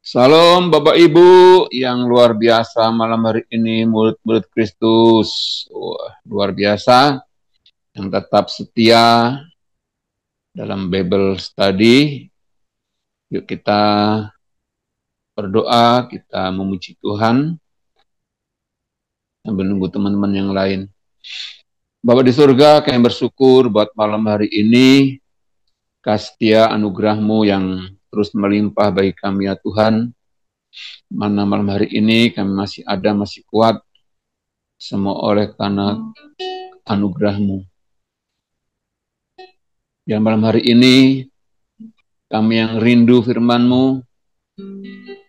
Salam Bapak Ibu yang luar biasa malam hari ini, murid-murid Kristus. Wah, luar biasa yang tetap setia dalam Bible study. Yuk kita berdoa, kita memuji Tuhan sambil menunggu teman-teman yang lain. Bapak di surga, kami bersyukur buat malam hari ini, kasih setia anugerah-Mu yang terus melimpah bagi kami ya Tuhan. Mana malam hari ini kami masih ada, masih kuat, semua oleh karena anugerah-Mu. Dan malam hari ini, kami yang rindu firman-Mu,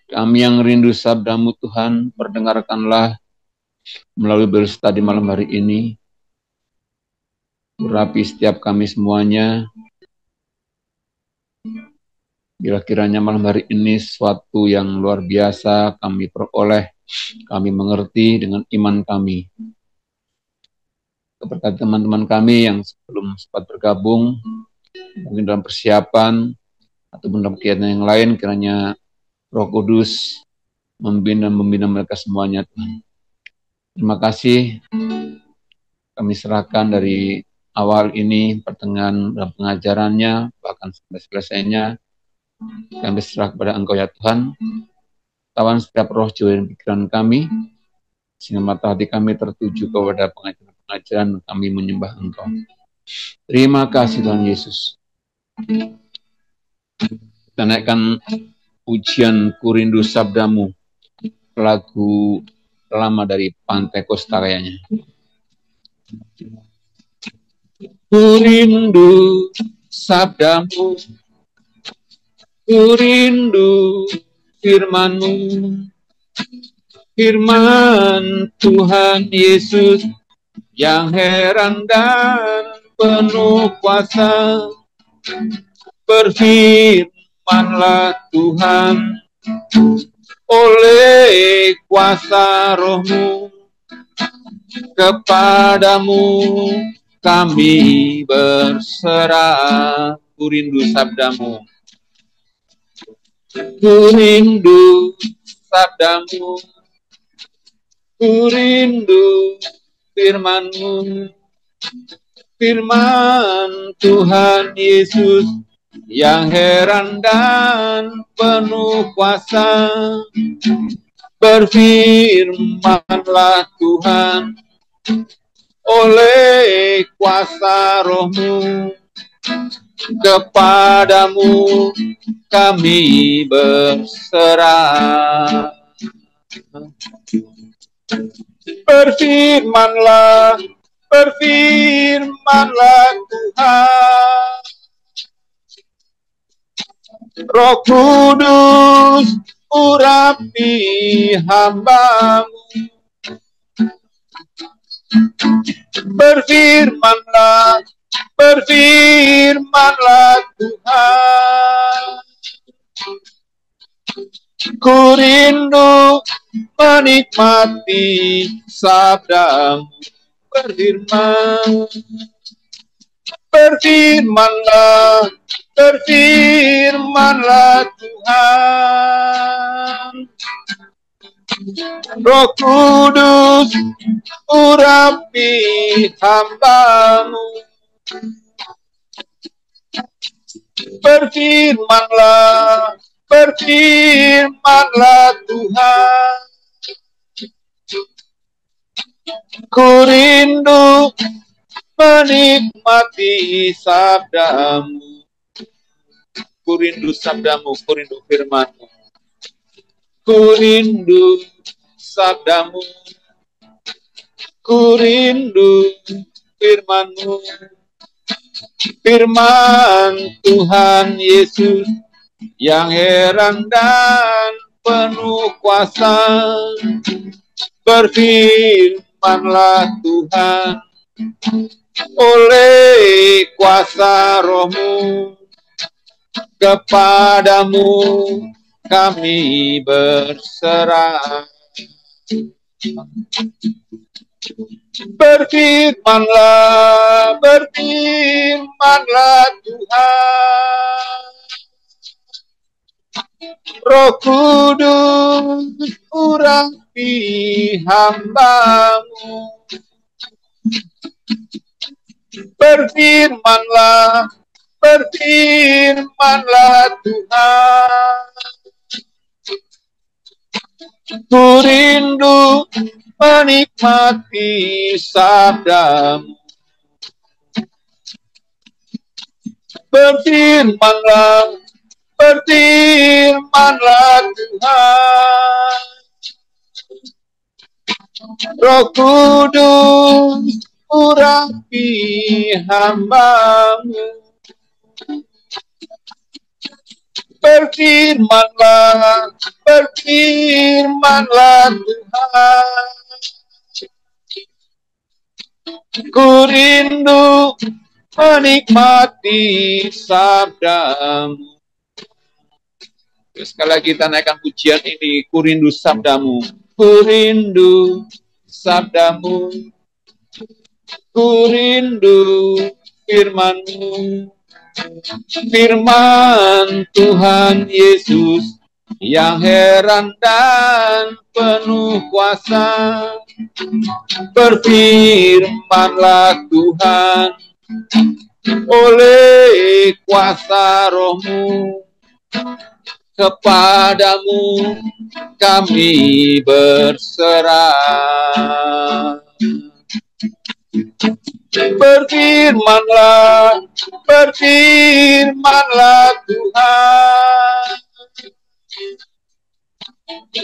kami yang rindu sabda-Mu Tuhan, perdengarkanlah melalui Bible study malam hari ini. Urapi setiap kami semuanya. Bila kiranya malam hari ini sesuatu yang luar biasa kami peroleh, kami mengerti dengan iman kami. Kepada teman-teman kami yang sebelum sempat bergabung, mungkin dalam persiapan, ataupun dalam kegiatan yang lain, kiranya Roh Kudus membina mereka semuanya, Tuhan. Terima kasih, kami serahkan dari awal ini, pertengahan dalam pengajarannya, bahkan sampai selesainya, kami serah kepada Engkau ya Tuhan. Tawan setiap roh, jiwa, dan pikiran kami, sehingga mata hati kami tertuju kepada pengajaran kami menyembah Engkau. Terima kasih Tuhan Yesus. Kita naikkan pujian Ku Rindu Sabdamu, lagu lama dari Pantai Kosta kayaknya. Ku rindu sabdamu, ku rindu firman-Mu, firman Tuhan Yesus yang heran dan penuh kuasa. Berfirmanlah Tuhan, oleh kuasa Roh-Mu, kepadamu kami berserah. Ku rindu sabdamu, ku rindu sabdamu, ku rindu firman-Mu, firman Tuhan Yesus yang heran dan penuh kuasa. Berfirmanlah Tuhan, oleh kuasa Roh-Mu, kepadamu kami berserah. Berfirmanlah, berfirmanlah Tuhan. Roh Kudus urapi hamba-Mu. Berfirmanlah, berfirmanlah Tuhan. Ku rindu menikmati sabda-Mu. Berfirman, berfirmanlah, berfirmanlah Tuhan. Roh Kudus urapi hamba-Mu. Berfirmanlah, berfirmanlah Tuhan. Ku rindu menikmati sabda-Mu. Ku rindu sabda-Mu, ku rindu firman-Mu. Ku rindu sabda-Mu, ku rindu firman-Mu, firman Tuhan Yesus yang heran dan penuh kuasa. Berfirmanlah Tuhan, oleh kuasa Roh-Mu, kepadamu kami berserah. Berfirmanlah, berfirmanlah Tuhan. Roh Kudus urapi hamba-Mu. Berfirmanlah, berfirmanlah Tuhan. Ku rindu menikmati sabda-Mu. Berfirmanlah, berfirmanlah Tuhan. Roh Kudus urapi hamba-Mu. Berfirmanlah, berfirmanlah Tuhan. Ku rindu menikmati sabda-Mu. Sekali lagi kita naikkan pujian ini. Ku rindu sabda-Mu. Ku rindu sabda-Mu. Ku rindu firman-Mu. Firman Tuhan Yesus yang heran dan penuh kuasa. Berfirmanlah Tuhan oleh kuasa Roh-Mu. Kepadamu kami berserah. Berfirmanlah, berfirmanlah Tuhan.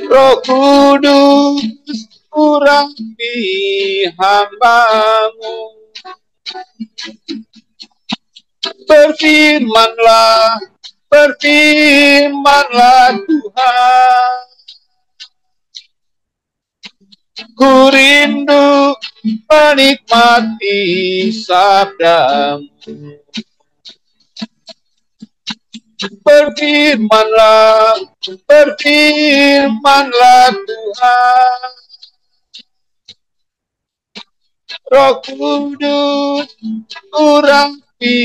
Roh Kudus urapi hamba-Mu. Berfirmanlah, berfirmanlah Tuhan. Ku rindu menikmati sabda-Mu. Berfirmanlah, berfirmanlah Tuhan. Roh Kudus urapi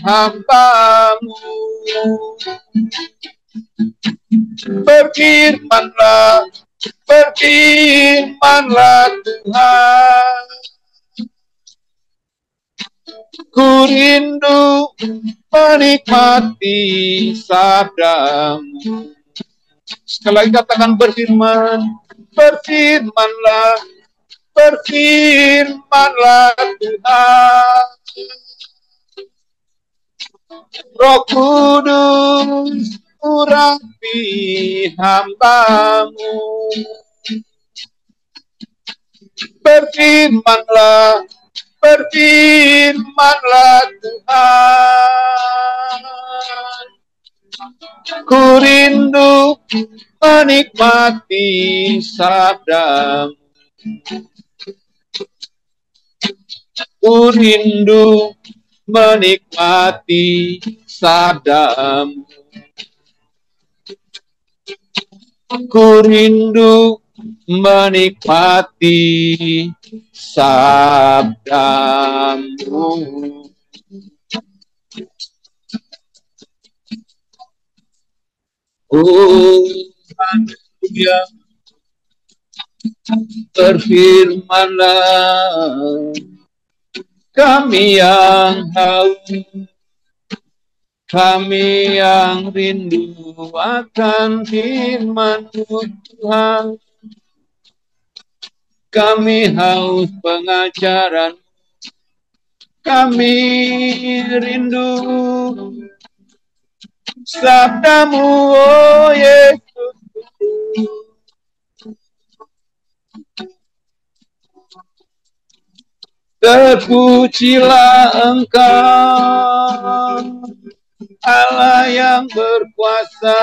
hamba-Mu. Berfirmanlah, berfirmanlah Tuhan. Ku rindu menikmati sabda-Mu. Sekali lagi katakan berfirman, berfirmanlah, berfirmanlah Tuhan. Roh Kudus urapi hamba-Mu. Berfirmanlah, berfirmanlah Tuhan. Ku rindu menikmati sabda-Mu. Ku rindu menikmati sabda-Mu. Ku rindu menikmati sabda-Mu. Oh, haleluya. Berfirmanlah, kami yang haus, kami yang rindu akan firman-Mu Tuhan. Kami haus pengajaran, kami rindu sabda-Mu, oh Yesus. Terpujilah Engkau, Allah yang berkuasa.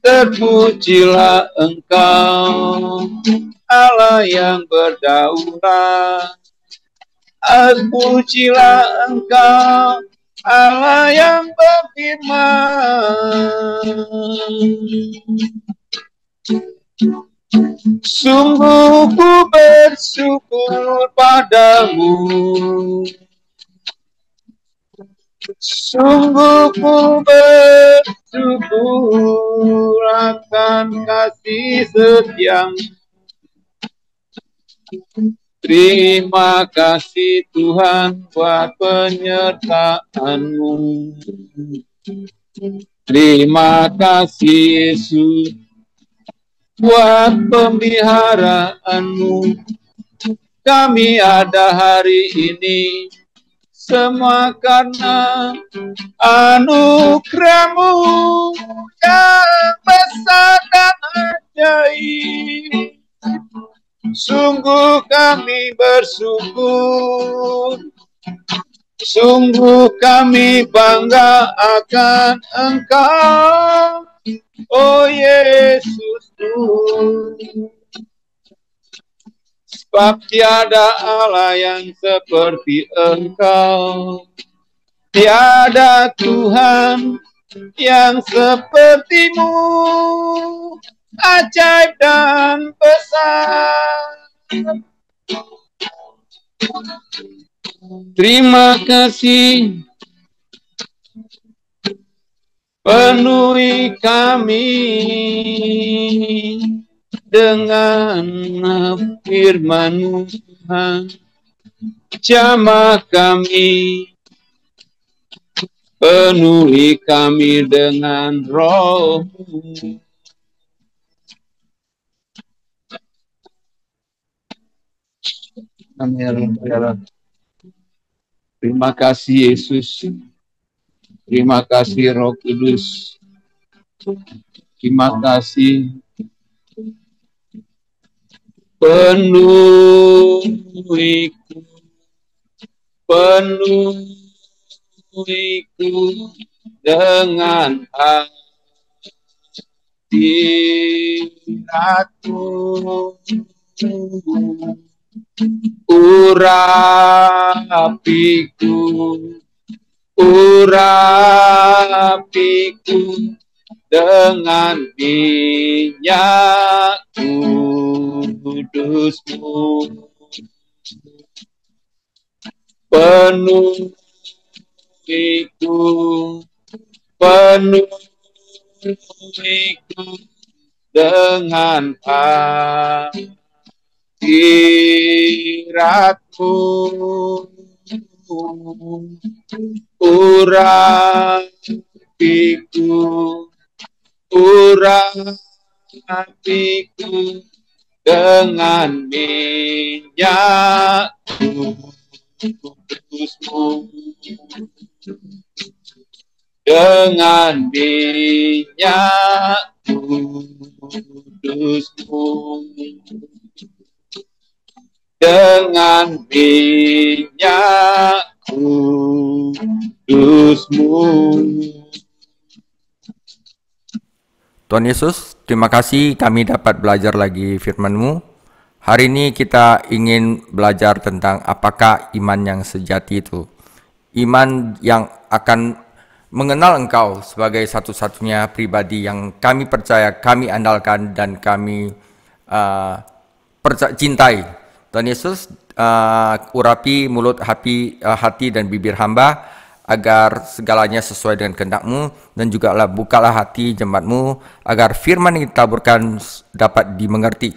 Terpujilah Engkau, Allah yang berdaulat. Terpujilah Engkau, Allah yang berfirman. Sungguh ku bersyukur padamu, Sungguh ku bersyukur akan kasih setiamu. Terima kasih Tuhan buat penyertaan-Mu. Terima kasih Yesus buat pemeliharaan-Mu. Kami ada hari ini semua karena anugerah-Mu yang besar dan ajaib. Sungguh kami bersyukur, sungguh kami bangga akan Engkau, oh Yesus Tuhan. Sebab tiada Allah yang seperti Engkau, tiada Tuhan yang seperti-Mu, ajaib dan besar. Terima kasih, penuhi kami dengan firman-Mu Tuhan. Jamah kami, penuhi kami dengan Roh-Mu. Terima kasih Yesus. Terima kasih Roh Kudus. Terima kasih. Penuhiku dengan hadirat-Mu. Urapiku dengan minyak kudus-Mu. Penuhiku dengan hadirat-Mu. Urapiku dengan minyak kudus-Mu. Dengan minyak kudus-Mu. Dengan minyak kudus-Mu. Tuhan Yesus, terima kasih kami dapat belajar lagi firman-Mu. Hari ini kita ingin belajar tentang apakah iman yang sejati itu. Iman yang akan mengenal Engkau sebagai satu-satunya pribadi yang kami percaya, kami andalkan, dan kami cintai. Tuhan Yesus, urapi mulut, hati dan bibir hamba, agar segalanya sesuai dengan kehendak-Mu, dan juga bukalah hati jemaat-Mu, agar firman yang ditaburkan dapat dimengerti.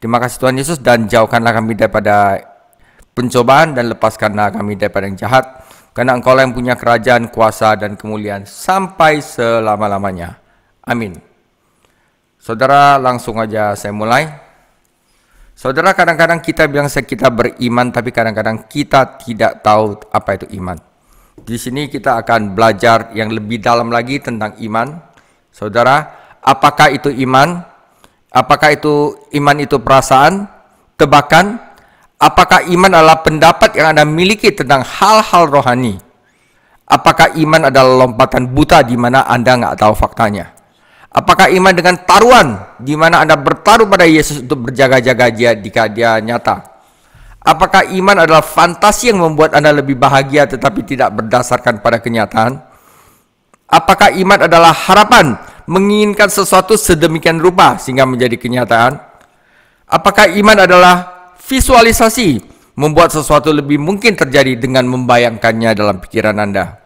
Terima kasih Tuhan Yesus, dan jauhkanlah kami daripada pencobaan, dan lepaskanlah kami daripada yang jahat, karena Engkau yang punya kerajaan, kuasa, dan kemuliaan sampai selama-lamanya. Amin. Saudara, langsung aja saya mulai. Saudara, kadang-kadang kita bilang kita beriman, tapi kadang-kadang kita tidak tahu apa itu iman. Di sini kita akan belajar yang lebih dalam lagi tentang iman. Saudara, apakah itu iman? Apakah itu iman itu perasaan, tebakan? Apakah iman adalah pendapat yang Anda miliki tentang hal-hal rohani? Apakah iman adalah lompatan buta di mana Anda nggak tahu faktanya? Apakah iman dengan taruhan di mana Anda bertaruh pada Yesus untuk berjaga-jaga jika dia nyata? Apakah iman adalah fantasi yang membuat Anda lebih bahagia tetapi tidak berdasarkan pada kenyataan? Apakah iman adalah harapan menginginkan sesuatu sedemikian rupa sehingga menjadi kenyataan? Apakah iman adalah visualisasi membuat sesuatu lebih mungkin terjadi dengan membayangkannya dalam pikiran Anda?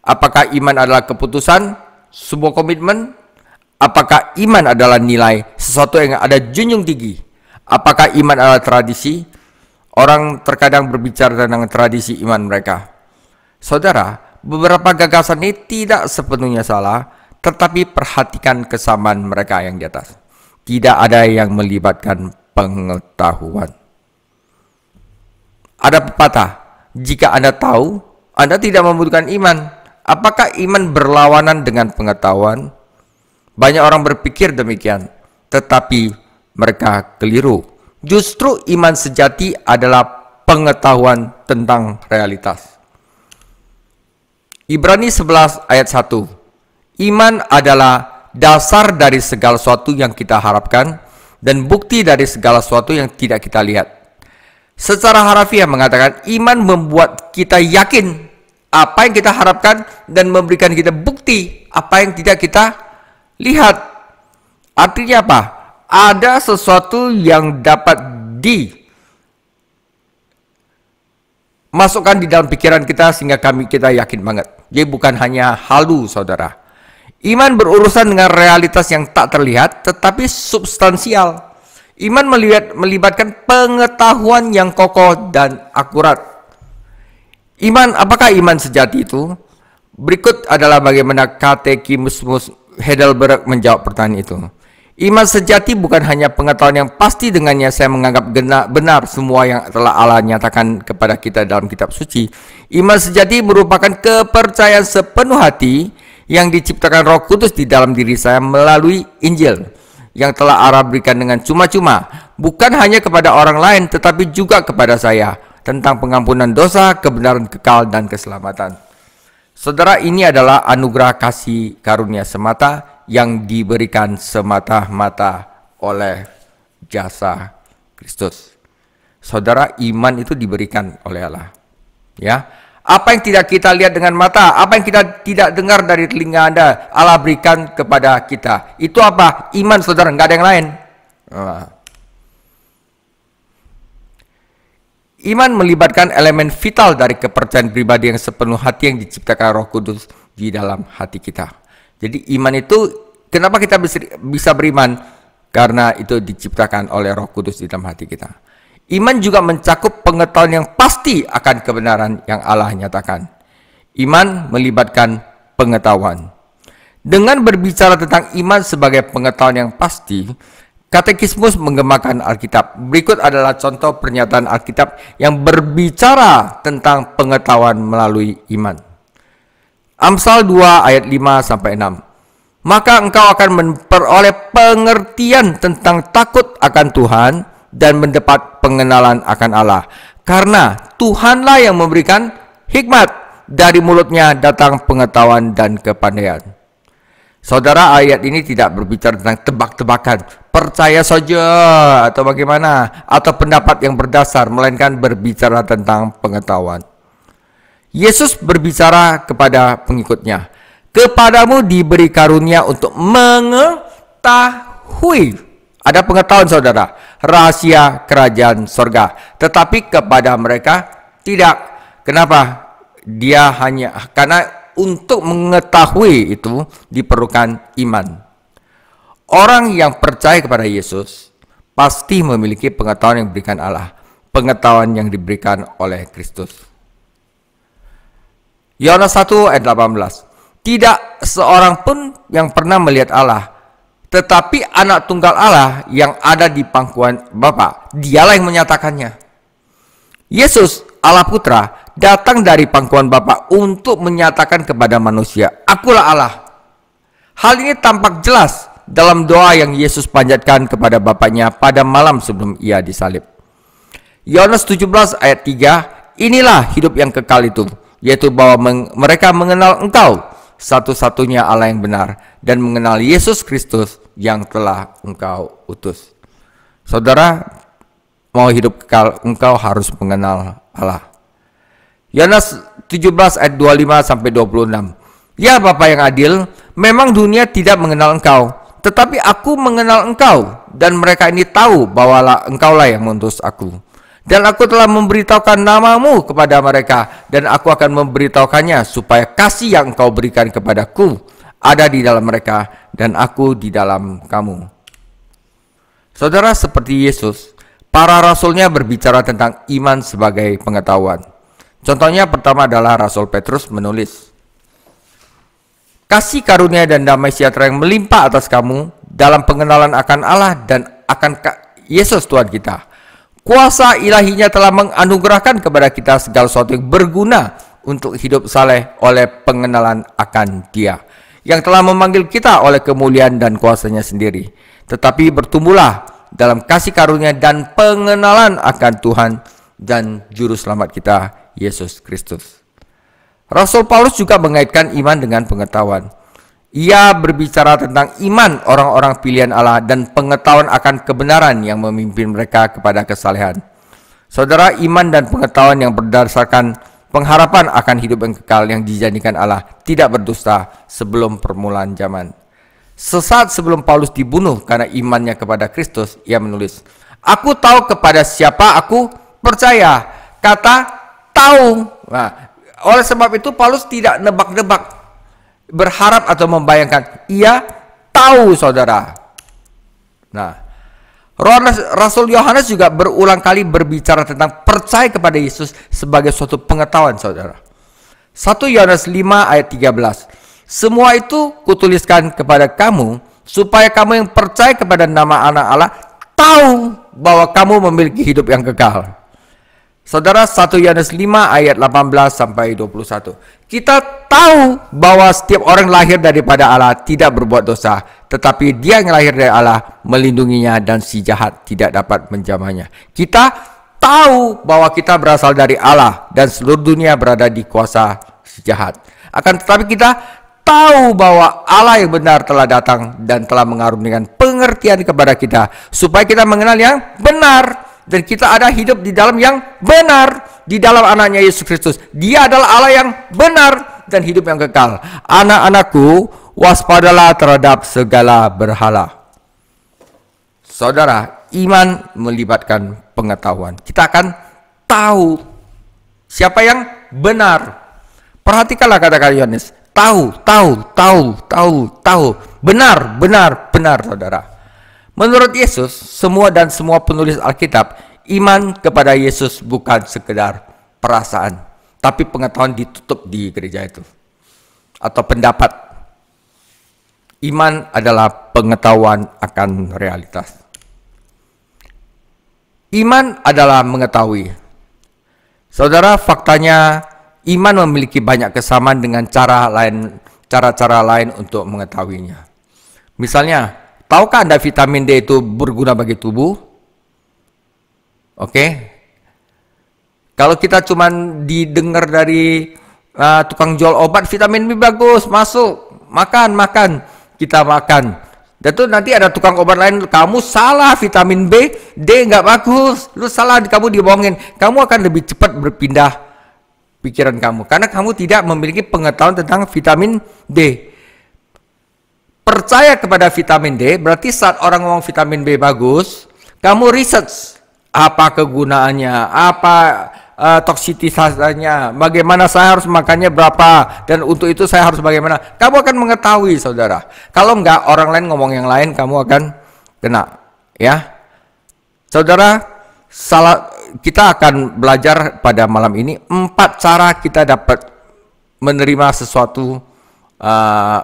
Apakah iman adalah keputusan, sebuah komitmen? Apakah iman adalah nilai, sesuatu yang ada junjung tinggi? Apakah iman adalah tradisi? Orang terkadang berbicara tentang tradisi iman mereka. Saudara, beberapa gagasan ini tidak sepenuhnya salah, tetapi perhatikan kesamaan mereka yang di atas. Tidak ada yang melibatkan pengetahuan. Ada pepatah, jika Anda tahu, Anda tidak membutuhkan iman. Apakah iman berlawanan dengan pengetahuan? Banyak orang berpikir demikian, tetapi mereka keliru. Justru iman sejati adalah pengetahuan tentang realitas. Ibrani 11 ayat 1. Iman adalah dasar dari segala sesuatu yang kita harapkan dan bukti dari segala sesuatu yang tidak kita lihat. Secara harafiah mengatakan iman membuat kita yakin apa yang kita harapkan dan memberikan kita bukti apa yang tidak kita lihat. Artinya apa? Ada sesuatu yang dapat dimasukkan di dalam pikiran kita sehingga kita yakin banget. Jadi bukan hanya halu, saudara. Iman berurusan dengan realitas yang tak terlihat tetapi substansial. Iman melibatkan pengetahuan yang kokoh dan akurat. Apakah iman sejati itu? Berikut adalah bagaimana Katekismus Heidelberg menjawab pertanyaan itu. Iman sejati bukan hanya pengetahuan yang pasti dengannya saya menganggap benar semua yang telah Allah nyatakan kepada kita dalam kitab suci. Iman sejati merupakan kepercayaan sepenuh hati yang diciptakan Roh Kudus di dalam diri saya melalui Injil yang telah Allah berikan dengan cuma-cuma, bukan hanya kepada orang lain tetapi juga kepada saya, tentang pengampunan dosa, kebenaran kekal, dan keselamatan. Saudara, ini adalah anugerah kasih karunia semata yang diberikan semata-mata oleh jasa Kristus. Saudara, iman itu diberikan oleh Allah. Ya, apa yang tidak kita lihat dengan mata, apa yang kita tidak dengar dari telinga Anda, Allah berikan kepada kita. Itu apa? Iman, saudara, nggak ada yang lain. Iman melibatkan elemen vital dari kepercayaan pribadi yang sepenuh hati yang diciptakan Roh Kudus di dalam hati kita. Jadi iman itu, kenapa kita bisa beriman? Karena itu diciptakan oleh Roh Kudus di dalam hati kita. Iman juga mencakup pengetahuan yang pasti akan kebenaran yang Allah nyatakan. Iman melibatkan pengetahuan. Dengan berbicara tentang iman sebagai pengetahuan yang pasti, Katekismus menggemakan Alkitab. Berikut adalah contoh pernyataan Alkitab yang berbicara tentang pengetahuan melalui iman. Amsal 2 ayat 5-6. Maka engkau akan memperoleh pengertian tentang takut akan Tuhan dan mendapat pengenalan akan Allah. Karena Tuhanlah yang memberikan hikmat, dari mulutnya datang pengetahuan dan kepandaian. Saudara, ayat ini tidak berbicara tentang tebak-tebakan, percaya saja atau bagaimana, atau pendapat yang berdasar, melainkan berbicara tentang pengetahuan. Yesus berbicara kepada pengikutnya, kepadamu diberi karunia untuk mengetahui. Ada pengetahuan, saudara, rahasia kerajaan sorga. Tetapi kepada mereka tidak. Kenapa? Karena untuk mengetahui itu diperlukan iman. Orang yang percaya kepada Yesus pasti memiliki pengetahuan yang diberikan Allah, pengetahuan yang diberikan oleh Kristus. Yohanes 1 ayat 18. Tidak seorang pun yang pernah melihat Allah, tetapi anak tunggal Allah yang ada di pangkuan Bapa, dialah yang menyatakannya. Yesus, Allah Putra, datang dari pangkuan Bapa untuk menyatakan kepada manusia, akulah Allah. Hal ini tampak jelas dalam doa yang Yesus panjatkan kepada Bapaknya pada malam sebelum ia disalib. Yohanes 17 ayat 3, inilah hidup yang kekal itu, yaitu bahwa mereka mengenal Engkau, satu-satunya Allah yang benar, dan mengenal Yesus Kristus yang telah Engkau utus. Saudara, mau hidup kekal, engkau harus mengenal Allah. Yohanes 17 ayat 25-26. Ya Bapa yang adil, memang dunia tidak mengenal Engkau, tetapi aku mengenal Engkau, dan mereka ini tahu bahwa Engkaulah yang mengutus aku. Dan aku telah memberitahukan namamu kepada mereka, dan aku akan memberitahukannya supaya kasih yang engkau berikan kepadaku ada di dalam mereka, dan aku di dalam kamu. Saudara, seperti Yesus, para rasulnya berbicara tentang iman sebagai pengetahuan. Contohnya pertama adalah Rasul Petrus menulis, kasih karunia dan damai sejahtera yang melimpah atas kamu dalam pengenalan akan Allah dan akan Yesus Tuhan kita. Kuasa ilahinya telah menganugerahkan kepada kita segala sesuatu yang berguna untuk hidup saleh oleh pengenalan akan Dia, yang telah memanggil kita oleh kemuliaan dan kuasanya sendiri. Tetapi bertumbuhlah dalam kasih karunia dan pengenalan akan Tuhan dan Juru Selamat kita, Yesus Kristus. Rasul Paulus juga mengaitkan iman dengan pengetahuan. Ia berbicara tentang iman orang-orang pilihan Allah dan pengetahuan akan kebenaran yang memimpin mereka kepada kesalehan. Saudara, iman dan pengetahuan yang berdasarkan pengharapan akan hidup yang kekal yang dijanjikan Allah tidak berdusta sebelum permulaan zaman. Sesaat sebelum Paulus dibunuh karena imannya kepada Kristus, ia menulis, aku tahu kepada siapa aku percaya. Kata tahu. Nah, oleh sebab itu Paulus tidak nebak-nebak, berharap atau membayangkan. Ia tahu, saudara. Nah, Rasul Yohanes juga berulang kali berbicara tentang percaya kepada Yesus sebagai suatu pengetahuan, saudara. 1 Yohanes 5 ayat 13. Semua itu kutuliskan kepada kamu supaya kamu yang percaya kepada nama anak Allah tahu bahwa kamu memiliki hidup yang kekal. Saudara, 1 Yohanes 5 ayat 18 sampai 21. Kita tahu bahwa setiap orang lahir daripada Allah tidak berbuat dosa, tetapi Dia yang lahir dari Allah melindunginya dan si jahat tidak dapat menjamahnya. Kita tahu bahwa kita berasal dari Allah dan seluruh dunia berada di kuasa si jahat. Akan tetapi kita tahu bahwa Allah yang benar telah datang dan telah mengaruniakan pengertian kepada kita supaya kita mengenal yang benar. Dan kita ada hidup di dalam yang benar, di dalam anaknya Yesus Kristus. Dia adalah Allah yang benar dan hidup yang kekal. Anak-anakku, waspadalah terhadap segala berhala. Saudara, iman melibatkan pengetahuan. Kita akan tahu siapa yang benar. Perhatikanlah kata-kata Yohanes. Tahu. Benar, saudara. Menurut Yesus, semua penulis Alkitab, iman kepada Yesus bukan sekedar perasaan, tapi pengetahuan ditutup di gereja itu. Atau pendapat. Iman adalah pengetahuan akan realitas. Iman adalah mengetahui. Saudara, faktanya iman memiliki banyak kesamaan dengan cara-cara lain untuk mengetahuinya. Misalnya, tahukah Anda vitamin D itu berguna bagi tubuh? Oke. Kalau kita cuma didengar dari tukang jual obat, vitamin B bagus, masuk, makan. Kita makan. Dan tuh nanti ada tukang obat lain, kamu salah, vitamin B, D nggak bagus, lu salah, kamu dibohongin. Kamu akan lebih cepat berpindah pikiran kamu, karena kamu tidak memiliki pengetahuan tentang vitamin D. Percaya kepada vitamin D, berarti saat orang ngomong vitamin B bagus, kamu research apa kegunaannya, apa toksisitasnya, bagaimana saya harus makannya berapa, dan untuk itu saya harus bagaimana. Kamu akan mengetahui, saudara. Kalau enggak, orang lain ngomong yang lain, kamu akan kena. Ya, saudara, kita akan belajar pada malam ini 4 cara kita dapat menerima sesuatu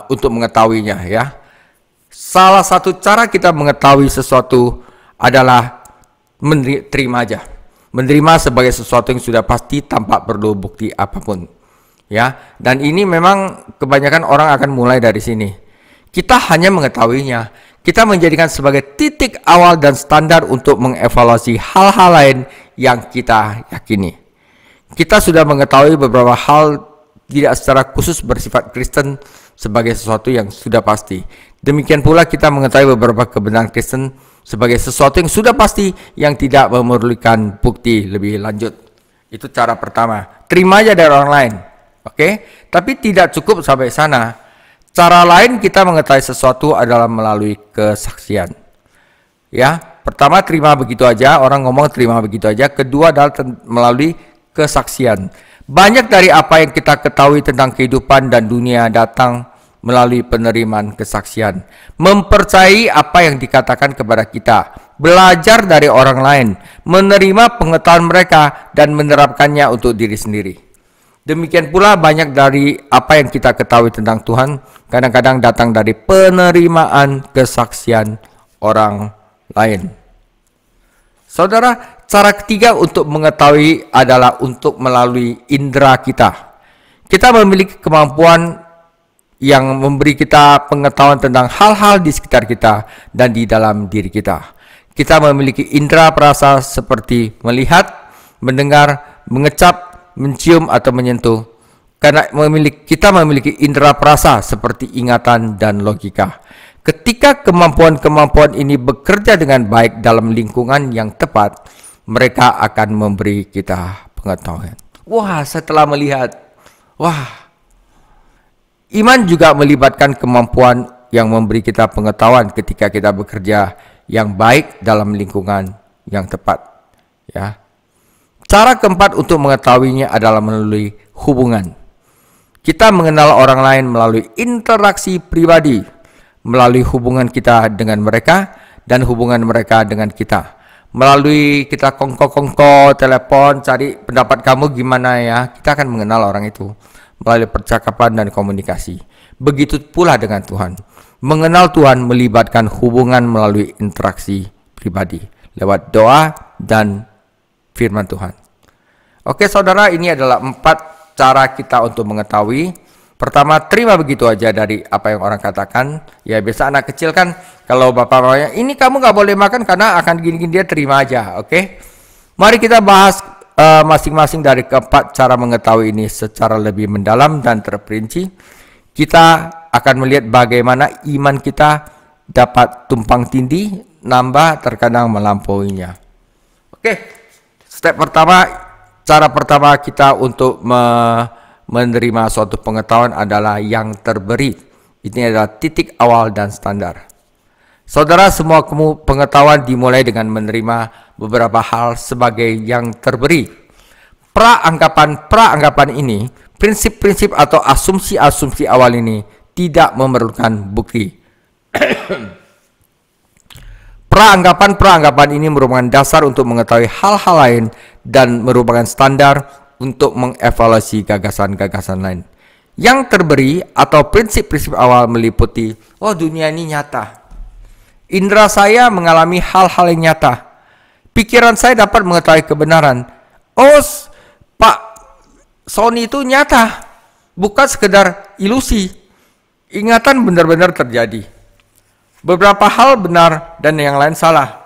untuk mengetahuinya, ya. Salah satu cara kita mengetahui sesuatu adalah menerima aja. Menerima sebagai sesuatu yang sudah pasti tanpa perlu bukti apapun. Ya, dan ini memang kebanyakan orang akan mulai dari sini. Kita hanya mengetahuinya. Kita menjadikan sebagai titik awal dan standar untuk mengevaluasi hal-hal lain yang kita yakini. Kita sudah mengetahui beberapa hal tidak secara khusus bersifat Kristen sebagai sesuatu yang sudah pasti. Demikian pula kita mengetahui beberapa kebenaran Kristen sebagai sesuatu yang sudah pasti yang tidak memerlukan bukti lebih lanjut. Itu cara pertama. Terima aja dari orang lain. Oke? Tapi tidak cukup sampai sana. Cara lain kita mengetahui sesuatu adalah melalui kesaksian. Ya, Pertama, terima begitu aja, orang ngomong terima begitu aja. Kedua adalah melalui kesaksian. Banyak dari apa yang kita ketahui tentang kehidupan dan dunia datang melalui penerimaan kesaksian. Mempercayai apa yang dikatakan kepada kita, belajar dari orang lain, menerima pengetahuan mereka dan menerapkannya untuk diri sendiri. Demikian pula banyak dari apa yang kita ketahui tentang Tuhan kadang-kadang datang dari penerimaan kesaksian orang lain. Saudara, cara ketiga untuk mengetahui adalah untuk melalui indera kita. Kita memiliki kemampuan yang memberi kita pengetahuan tentang hal-hal di sekitar kita dan di dalam diri kita. Kita memiliki indera perasa seperti melihat, mendengar, mengecap, mencium atau menyentuh. Karena kita memiliki indera perasa seperti ingatan dan logika. Ketika kemampuan-kemampuan ini bekerja dengan baik dalam lingkungan yang tepat, mereka akan memberi kita pengetahuan. Wah, setelah melihat, wah, iman juga melibatkan kemampuan yang memberi kita pengetahuan ketika kita bekerja yang baik dalam lingkungan yang tepat. Ya. Cara keempat untuk mengetahuinya adalah melalui hubungan. Kita mengenal orang lain melalui interaksi pribadi, melalui hubungan kita dengan mereka dan hubungan mereka dengan kita. Melalui kita kongko-kongko, telepon, cari pendapat kamu gimana ya, kita akan mengenal orang itu melalui percakapan dan komunikasi. Begitu pula dengan Tuhan. Mengenal Tuhan melibatkan hubungan melalui interaksi pribadi, lewat doa dan firman Tuhan. Oke saudara, ini adalah 4 cara kita untuk mengetahui. Pertama, terima begitu aja dari apa yang orang katakan. Ya biasa anak kecil kan, kalau bapak mamanya, ini kamu gak boleh makan karena akan gini-gini, dia terima aja. Oke, mari kita bahas masing-masing dari keempat cara mengetahui ini secara lebih mendalam dan terperinci. Kita akan melihat bagaimana iman kita dapat tumpang tindih, nambah, terkadang melampauinya. Oke, step pertama, cara pertama kita untuk menerima suatu pengetahuan adalah yang terberi. Ini adalah titik awal dan standar. Saudara, semua pengetahuan dimulai dengan menerima beberapa hal sebagai yang terberi. Pra-anggapan ini, prinsip-prinsip atau asumsi-asumsi awal ini tidak memerlukan bukti. Pra-anggapan ini merupakan dasar untuk mengetahui hal-hal lain dan merupakan standar untuk mengevaluasi gagasan-gagasan lain. Yang terberi atau prinsip-prinsip awal meliputi, dunia ini nyata. Indera saya mengalami hal-hal yang nyata. Pikiran saya dapat mengetahui kebenaran. Pak Sony itu nyata, bukan sekedar ilusi. Ingatan benar-benar terjadi. Beberapa hal benar dan yang lain salah.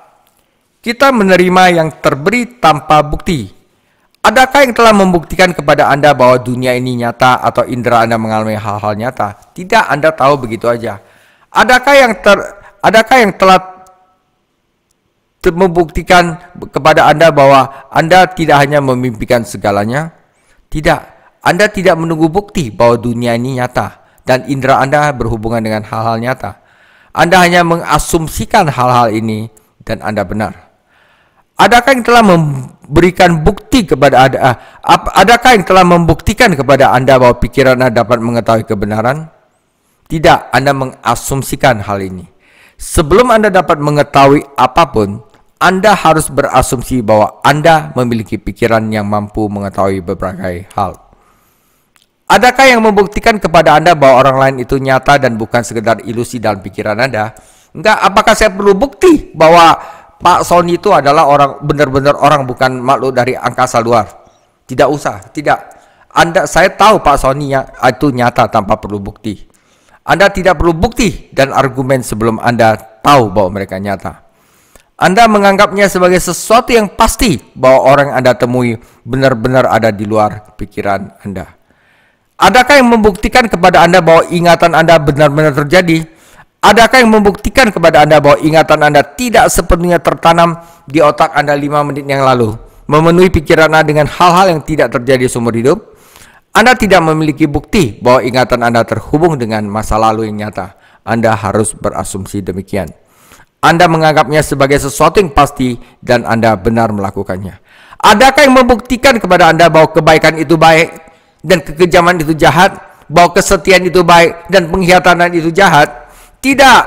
Kita menerima yang terberi tanpa bukti. Adakah yang telah membuktikan kepada Anda bahwa dunia ini nyata atau indera Anda mengalami hal-hal nyata? Tidak, Anda tahu begitu aja. Adakah yang telah membuktikan kepada Anda bahwa Anda tidak hanya memimpikan segalanya? Tidak, Anda tidak menunggu bukti bahwa dunia ini nyata dan indera Anda berhubungan dengan hal-hal nyata. Anda hanya mengasumsikan hal-hal ini dan Anda benar. Adakah yang telah memberikan bukti kepada Anda? Adakah yang telah membuktikan kepada Anda bahwa pikiran Anda dapat mengetahui kebenaran? Tidak, Anda mengasumsikan hal ini. Sebelum Anda dapat mengetahui apapun, Anda harus berasumsi bahwa Anda memiliki pikiran yang mampu mengetahui berbagai hal. Adakah yang membuktikan kepada Anda bahwa orang lain itu nyata dan bukan sekedar ilusi dalam pikiran Anda? Enggak, apakah saya perlu bukti bahwa Pak Sony itu adalah orang, benar-benar orang, bukan makhluk dari angkasa luar? Tidak usah, tidak. Saya tahu Pak Sony itu nyata tanpa perlu bukti. Anda tidak perlu bukti dan argumen sebelum Anda tahu bahwa mereka nyata. Anda menganggapnya sebagai sesuatu yang pasti bahwa orang yang Anda temui benar-benar ada di luar pikiran Anda. Adakah yang membuktikan kepada Anda bahwa ingatan Anda benar-benar terjadi? Adakah yang membuktikan kepada Anda bahwa ingatan Anda tidak sepenuhnya tertanam di otak Anda 5 menit yang lalu, memenuhi pikiran Anda dengan hal-hal yang tidak terjadi seumur hidup? Anda tidak memiliki bukti bahwa ingatan Anda terhubung dengan masa lalu yang nyata. Anda harus berasumsi demikian. Anda menganggapnya sebagai sesuatu yang pasti dan Anda benar melakukannya. Adakah yang membuktikan kepada Anda bahwa kebaikan itu baik dan kekejaman itu jahat, bahwa kesetiaan itu baik dan pengkhianatan itu jahat? Tidak.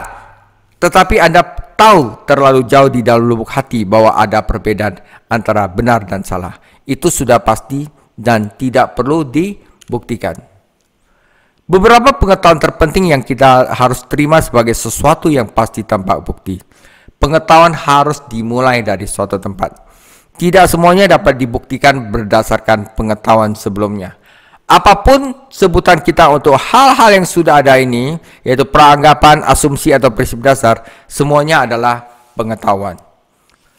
Tetapi Anda tahu terlalu jauh di dalam lubuk hati bahwa ada perbedaan antara benar dan salah. Itu sudah pasti dan tidak perlu dibuktikan. Beberapa pengetahuan terpenting yang kita harus terima sebagai sesuatu yang pasti tanpa bukti. Pengetahuan harus dimulai dari suatu tempat. Tidak semuanya dapat dibuktikan berdasarkan pengetahuan sebelumnya. Apapun sebutan kita untuk hal-hal yang sudah ada ini, yaitu peranggapan, asumsi, atau prinsip dasar, semuanya adalah pengetahuan.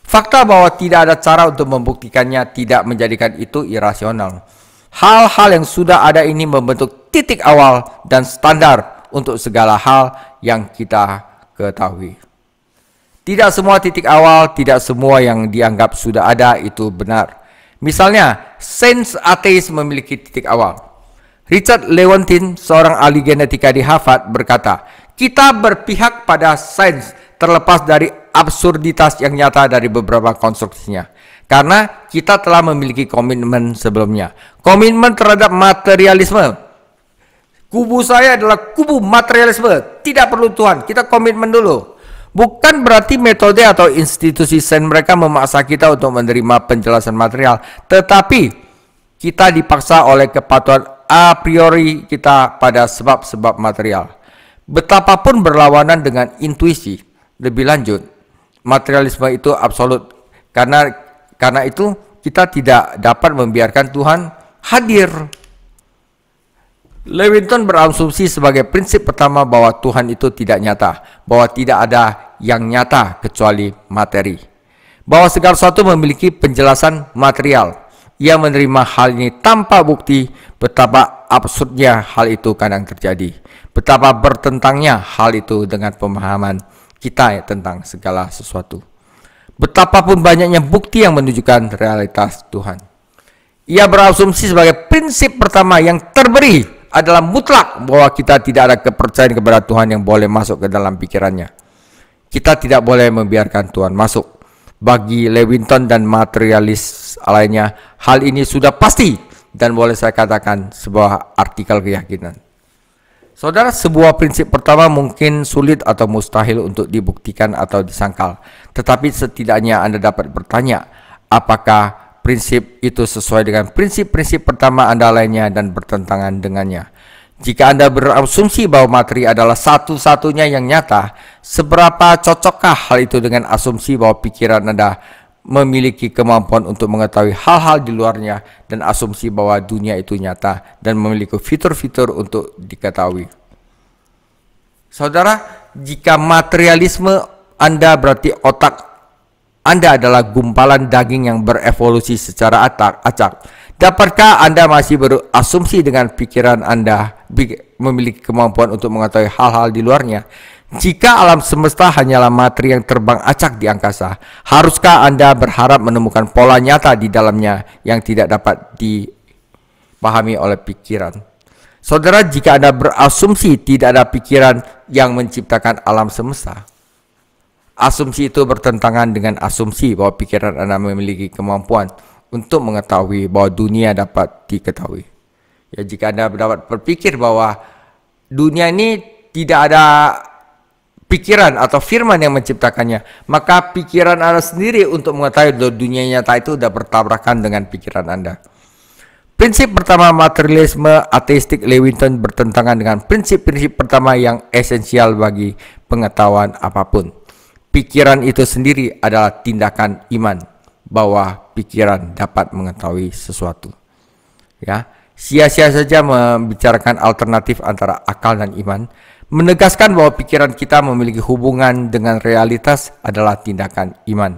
Fakta bahwa tidak ada cara untuk membuktikannya tidak menjadikan itu irasional. Hal-hal yang sudah ada ini membentuk titik awal dan standar untuk segala hal yang kita ketahui. Tidak semua titik awal, tidak semua yang dianggap sudah ada itu benar. Misalnya, sains ateis memiliki titik awal. Richard Lewontin, seorang ahli genetika di Harvard, berkata, kita berpihak pada sains terlepas dari absurditas yang nyata dari beberapa konstruksinya. Karena kita telah memiliki komitmen sebelumnya. Komitmen terhadap materialisme. Kubu saya adalah kubu materialisme. Tidak perlu Tuhan, kita komitmen dulu. Bukan berarti metode atau institusi sains mereka memaksa kita untuk menerima penjelasan material. Tetapi kita dipaksa oleh kepatuhan a priori kita pada sebab-sebab material. Betapapun berlawanan dengan intuisi. Lebih lanjut, materialisme itu absolut. Karena itu kita tidak dapat membiarkan Tuhan hadir. Lewontin berasumsi sebagai prinsip pertama bahwa Tuhan itu tidak nyata, bahwa tidak ada yang nyata kecuali materi, bahwa segala sesuatu memiliki penjelasan material. Ia menerima hal ini tanpa bukti. Betapa absurdnya hal itu kadang terjadi, betapa bertentangnya hal itu dengan pemahaman kita tentang segala sesuatu. Betapapun banyaknya bukti yang menunjukkan realitas Tuhan. Ia berasumsi sebagai prinsip pertama yang terberi adalah mutlak bahwa kita tidak ada kepercayaan kepada Tuhan yang boleh masuk ke dalam pikirannya. Kita tidak boleh membiarkan Tuhan masuk. Bagi Lewontin dan materialis lainnya, hal ini sudah pasti dan boleh saya katakan sebuah artikel keyakinan. Saudara, sebuah prinsip pertama mungkin sulit atau mustahil untuk dibuktikan atau disangkal. Tetapi setidaknya Anda dapat bertanya, apakah prinsip itu sesuai dengan prinsip-prinsip pertama Anda lainnya dan bertentangan dengannya. Jika Anda berasumsi bahwa materi adalah satu-satunya yang nyata, seberapa cocokkah hal itu dengan asumsi bahwa pikiran Anda memiliki kemampuan untuk mengetahui hal-hal di luarnya dan asumsi bahwa dunia itu nyata dan memiliki fitur-fitur untuk diketahui. Saudara, jika materialisme Anda berarti otak Anda adalah gumpalan daging yang berevolusi secara acak. Dapatkah Anda masih berasumsi dengan pikiran Anda memiliki kemampuan untuk mengetahui hal-hal di luarnya? Jika alam semesta hanyalah materi yang terbang acak di angkasa, haruskah Anda berharap menemukan pola nyata di dalamnya yang tidak dapat dipahami oleh pikiran? Saudara, jika Anda berasumsi tidak ada pikiran yang menciptakan alam semesta, asumsi itu bertentangan dengan asumsi bahwa pikiran Anda memiliki kemampuan untuk mengetahui bahwa dunia dapat diketahui. Ya, jika Anda dapat berpikir bahwa dunia ini tidak ada pikiran atau firman yang menciptakannya, maka pikiran Anda sendiri untuk mengetahui bahwa dunia nyata itu sudah bertabrakan dengan pikiran Anda. Prinsip pertama materialisme ateistik Lewontin bertentangan dengan prinsip-prinsip pertama yang esensial bagi pengetahuan apapun. Pikiran itu sendiri adalah tindakan iman bahwa pikiran dapat mengetahui sesuatu. Ya, sia-sia saja membicarakan alternatif antara akal dan iman. Menegaskan bahwa pikiran kita memiliki hubungan dengan realitas adalah tindakan iman.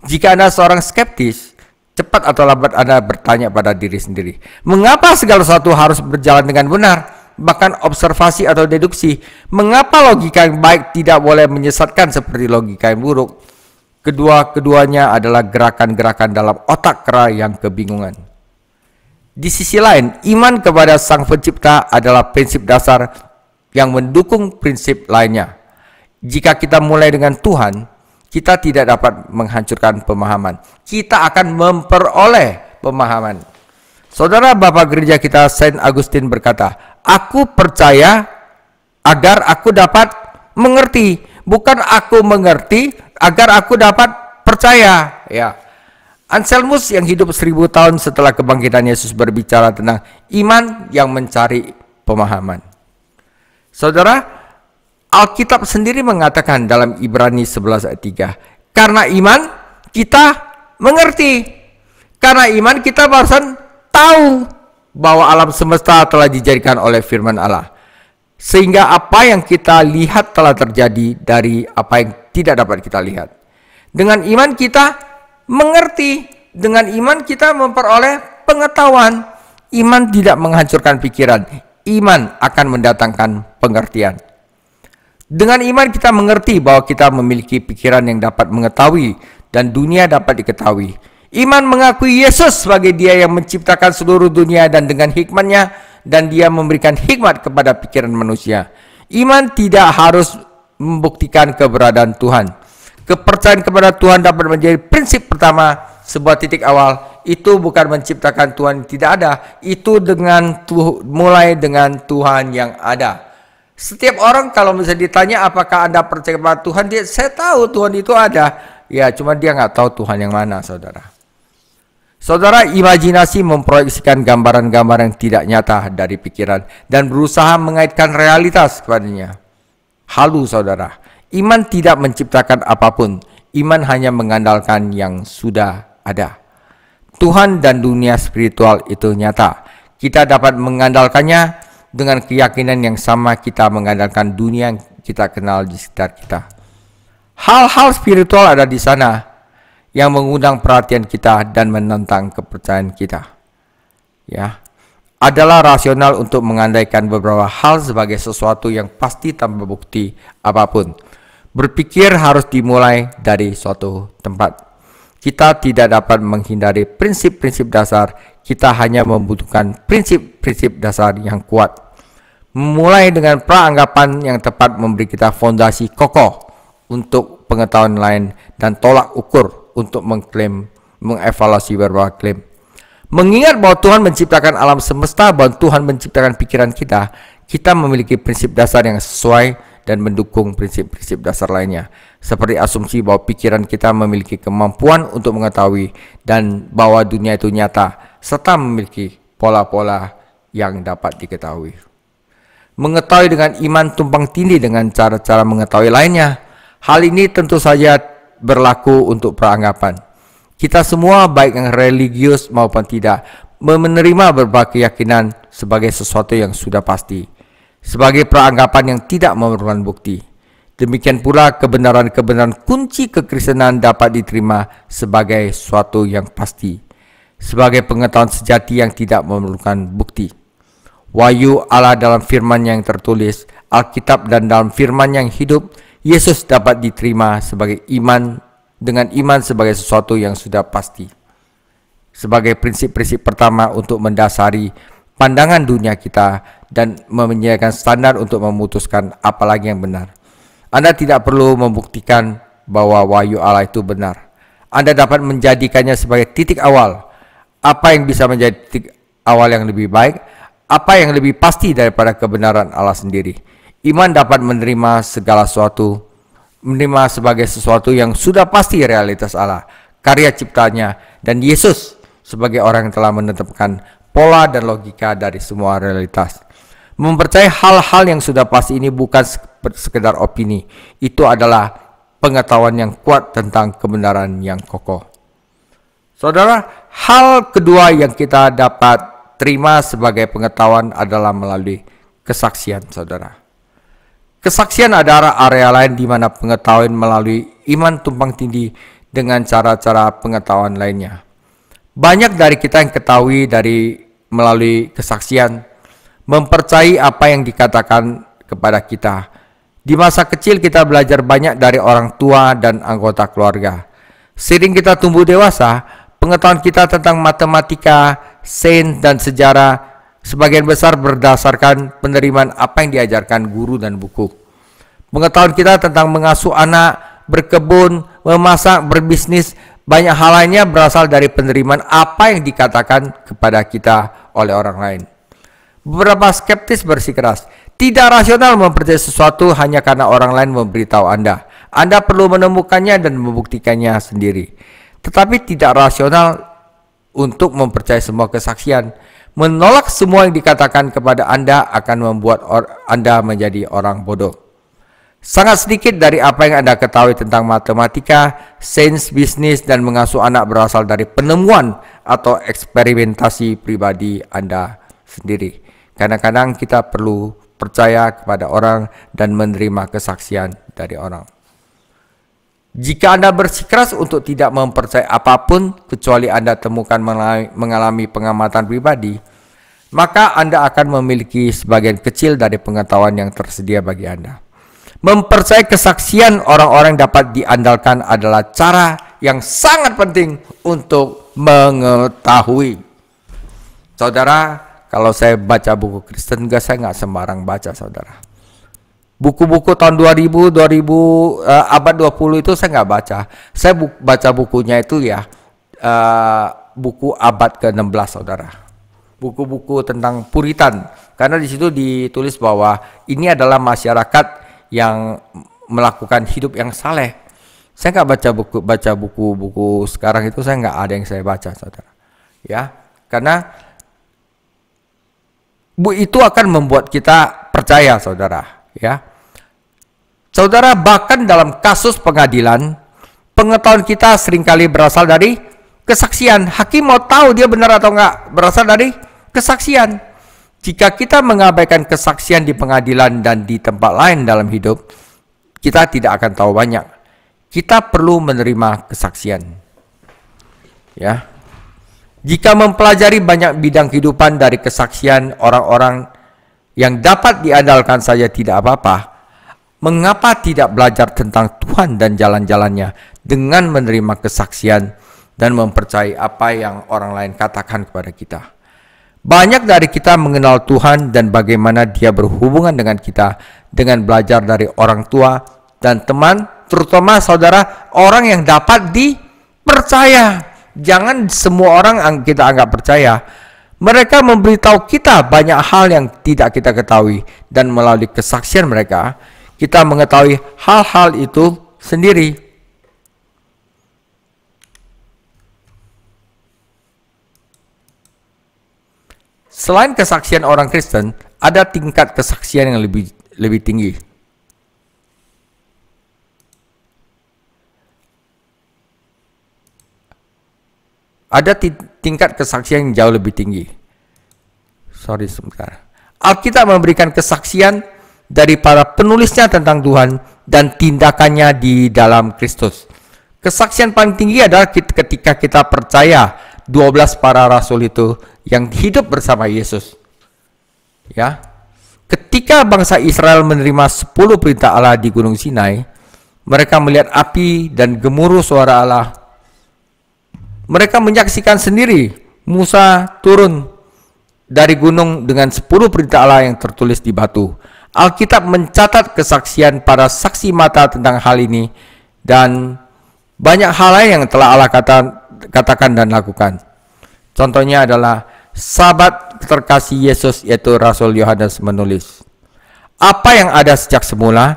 Jika Anda seorang skeptis, cepat atau lambat Anda bertanya pada diri sendiri, mengapa segala sesuatu harus berjalan dengan benar? Bahkan observasi atau deduksi, mengapa logika yang baik tidak boleh menyesatkan seperti logika yang buruk? Keduanya adalah gerakan-gerakan dalam otak kera yang kebingungan. Di sisi lain, iman kepada Sang Pencipta adalah prinsip dasar yang mendukung prinsip lainnya. Jika kita mulai dengan Tuhan, kita tidak dapat menghancurkan pemahaman. Kita akan memperoleh pemahaman. Saudara, Bapak Gereja kita Saint Augustine berkata, aku percaya agar aku dapat mengerti, bukan aku mengerti agar aku dapat percaya. Ya. Anselmus yang hidup 1000 tahun setelah kebangkitan Yesus berbicara tentang iman yang mencari pemahaman. Saudara, Alkitab sendiri mengatakan dalam Ibrani 11 ayat 3, karena iman kita mengerti. Karena iman kita barusan tahu bahwa alam semesta telah dijadikan oleh firman Allah. Sehingga apa yang kita lihat telah terjadi dari apa yang tidak dapat kita lihat. Dengan iman kita mengerti. Dengan iman kita memperoleh pengetahuan. Iman tidak menghancurkan pikiran. Iman akan mendatangkan pengertian. Dengan iman kita mengerti bahwa kita memiliki pikiran yang dapat mengetahui dan dunia dapat diketahui. Iman mengakui Yesus sebagai Dia yang menciptakan seluruh dunia dan dengan hikmat-Nya, dan Dia memberikan hikmat kepada pikiran manusia. Iman tidak harus membuktikan keberadaan Tuhan. Kepercayaan kepada Tuhan dapat menjadi prinsip pertama, sebuah titik awal. Itu bukan menciptakan Tuhan yang tidak ada, itu mulai dengan Tuhan yang ada. Setiap orang kalau misalnya ditanya apakah Anda percaya kepada Tuhan, saya tahu Tuhan itu ada. Ya, cuma dia nggak tahu Tuhan yang mana, saudara. Saudara, imajinasi memproyeksikan gambaran-gambaran yang tidak nyata dari pikiran dan berusaha mengaitkan realitas kepadanya. Halu, saudara. Iman tidak menciptakan apapun. Iman hanya mengandalkan yang sudah ada. Tuhan dan dunia spiritual itu nyata. Kita dapat mengandalkannya. Dengan keyakinan yang sama kita mengandalkan dunia yang kita kenal di sekitar kita. Hal-hal spiritual ada di sana yang mengundang perhatian kita dan menentang kepercayaan kita. Ya, adalah rasional untuk mengandaikan beberapa hal sebagai sesuatu yang pasti tanpa bukti apapun. Berpikir harus dimulai dari suatu tempat. Kita tidak dapat menghindari prinsip-prinsip dasar. Kita hanya membutuhkan prinsip-prinsip dasar yang kuat. Memulai dengan peranggapan yang tepat memberi kita fondasi kokoh untuk pengetahuan lain dan tolak ukur untuk mengevaluasi beberapa klaim. Mengingat bahwa Tuhan menciptakan alam semesta, bahwa Tuhan menciptakan pikiran kita, kita memiliki prinsip dasar yang sesuai dan mendukung prinsip-prinsip dasar lainnya. Seperti asumsi bahwa pikiran kita memiliki kemampuan untuk mengetahui dan bahwa dunia itu nyata, serta memiliki pola-pola yang dapat diketahui. Mengetahui dengan iman tumpang tindih dengan cara-cara mengetahui lainnya. Hal ini tentu saja berlaku untuk peranggapan. Kita semua, baik yang religius maupun tidak, menerima berbagai keyakinan sebagai sesuatu yang sudah pasti, sebagai peranggapan yang tidak memerlukan bukti. Demikian pula kebenaran-kebenaran kunci kekristenan dapat diterima sebagai suatu yang pasti, sebagai pengetahuan sejati yang tidak memerlukan bukti. Wahyu Allah dalam firman yang tertulis, Alkitab dan dalam firman yang hidup, Yesus dapat diterima sebagai iman, dengan iman sebagai sesuatu yang sudah pasti. Sebagai prinsip-prinsip pertama untuk mendasari pandangan dunia kita dan menyediakan standar untuk memutuskan apa lagi yang benar. Anda tidak perlu membuktikan bahwa wahyu Allah itu benar. Anda dapat menjadikannya sebagai titik awal. Apa yang bisa menjadi titik awal yang lebih baik? Apa yang lebih pasti daripada kebenaran Allah sendiri? Iman dapat menerima segala sesuatu, menerima sebagai sesuatu yang sudah pasti realitas Allah, karya ciptanya, dan Yesus sebagai orang yang telah menetapkan pola dan logika dari semua realitas. Mempercayai hal-hal yang sudah pasti ini bukan sekedar opini. Itu adalah pengetahuan yang kuat tentang kebenaran yang kokoh. Saudara, hal kedua yang kita dapat terima sebagai pengetahuan adalah melalui kesaksian, saudara. Kesaksian adalah area lain di mana pengetahuan melalui iman tumpang tindih dengan cara-cara pengetahuan lainnya. Banyak dari kita yang ketahui melalui kesaksian, mempercayai apa yang dikatakan kepada kita. Di masa kecil kita belajar banyak dari orang tua dan anggota keluarga. Seiring kita tumbuh dewasa, pengetahuan kita tentang matematika, sains, dan sejarah sebagian besar berdasarkan penerimaan apa yang diajarkan guru dan buku. Pengetahuan kita tentang mengasuh anak, berkebun, memasak, berbisnis, banyak hal lainnya berasal dari penerimaan apa yang dikatakan kepada kita oleh orang lain. Beberapa skeptis bersikeras, tidak rasional mempercayai sesuatu hanya karena orang lain memberitahu Anda. Anda perlu menemukannya dan membuktikannya sendiri. Tetapi tidak rasional untuk mempercayai semua kesaksian. Menolak semua yang dikatakan kepada Anda akan membuat Anda menjadi orang bodoh. Sangat sedikit dari apa yang Anda ketahui tentang matematika, sains, bisnis, dan mengasuh anak berasal dari penemuan atau eksperimentasi pribadi Anda sendiri. Kadang-kadang kita perlu percaya kepada orang dan menerima kesaksian dari orang. Jika Anda bersikeras untuk tidak mempercayai apapun kecuali Anda temukan mengalami pengamatan pribadi, maka Anda akan memiliki sebagian kecil dari pengetahuan yang tersedia bagi Anda. Mempercayai kesaksian orang-orang dapat diandalkan adalah cara yang sangat penting untuk mengetahui. Saudara, kalau saya baca buku Kristen, saya nggak sembarang baca, saudara. Buku-buku tahun 2000, abad 20 itu saya nggak baca. Saya baca bukunya itu ya, buku abad ke-16, saudara. Buku-buku tentang Puritan. Karena di situ ditulis bahwa ini adalah masyarakat yang melakukan hidup yang saleh. Saya nggak baca buku sekarang itu, saya nggak ada yang saya baca, saudara. Ya, karena itu akan membuat kita percaya, saudara. Ya, saudara, bahkan dalam kasus pengadilan, pengetahuan kita seringkali berasal dari kesaksian. Hakim mau tahu dia benar atau enggak berasal dari kesaksian. Jika kita mengabaikan kesaksian di pengadilan dan di tempat lain dalam hidup, kita tidak akan tahu banyak. Kita perlu menerima kesaksian. Ya. Jika mempelajari banyak bidang kehidupan dari kesaksian orang-orang yang dapat diandalkan saja tidak apa-apa, mengapa tidak belajar tentang Tuhan dan jalan-jalannya dengan menerima kesaksian dan mempercayai apa yang orang lain katakan kepada kita? Banyak dari kita mengenal Tuhan dan bagaimana Dia berhubungan dengan kita dengan belajar dari orang tua dan teman, terutama saudara, orang yang dapat dipercaya. Jangan semua orang kita anggap percaya. Mereka memberitahu kita banyak hal yang tidak kita ketahui, dan melalui kesaksian mereka, kita mengetahui hal-hal itu sendiri. Selain kesaksian orang Kristen, ada tingkat kesaksian yang lebih tinggi. Ada tingkat kesaksian yang jauh lebih tinggi. Sorry sebentar. Alkitab memberikan kesaksian dari para penulisnya tentang Tuhan dan tindakannya di dalam Kristus. Kesaksian paling tinggi adalah ketika kita percaya 12 para rasul itu yang hidup bersama Yesus. Ya. Ketika bangsa Israel menerima 10 perintah Allah di Gunung Sinai, mereka melihat api dan gemuruh suara Allah. Mereka menyaksikan sendiri Musa turun dari gunung dengan 10 perintah Allah yang tertulis di batu. Alkitab mencatat kesaksian para saksi mata tentang hal ini dan banyak hal lain yang telah Allah katakan dan lakukan. Contohnya adalah sahabat terkasih Yesus yaitu Rasul Yohanes menulis, apa yang ada sejak semula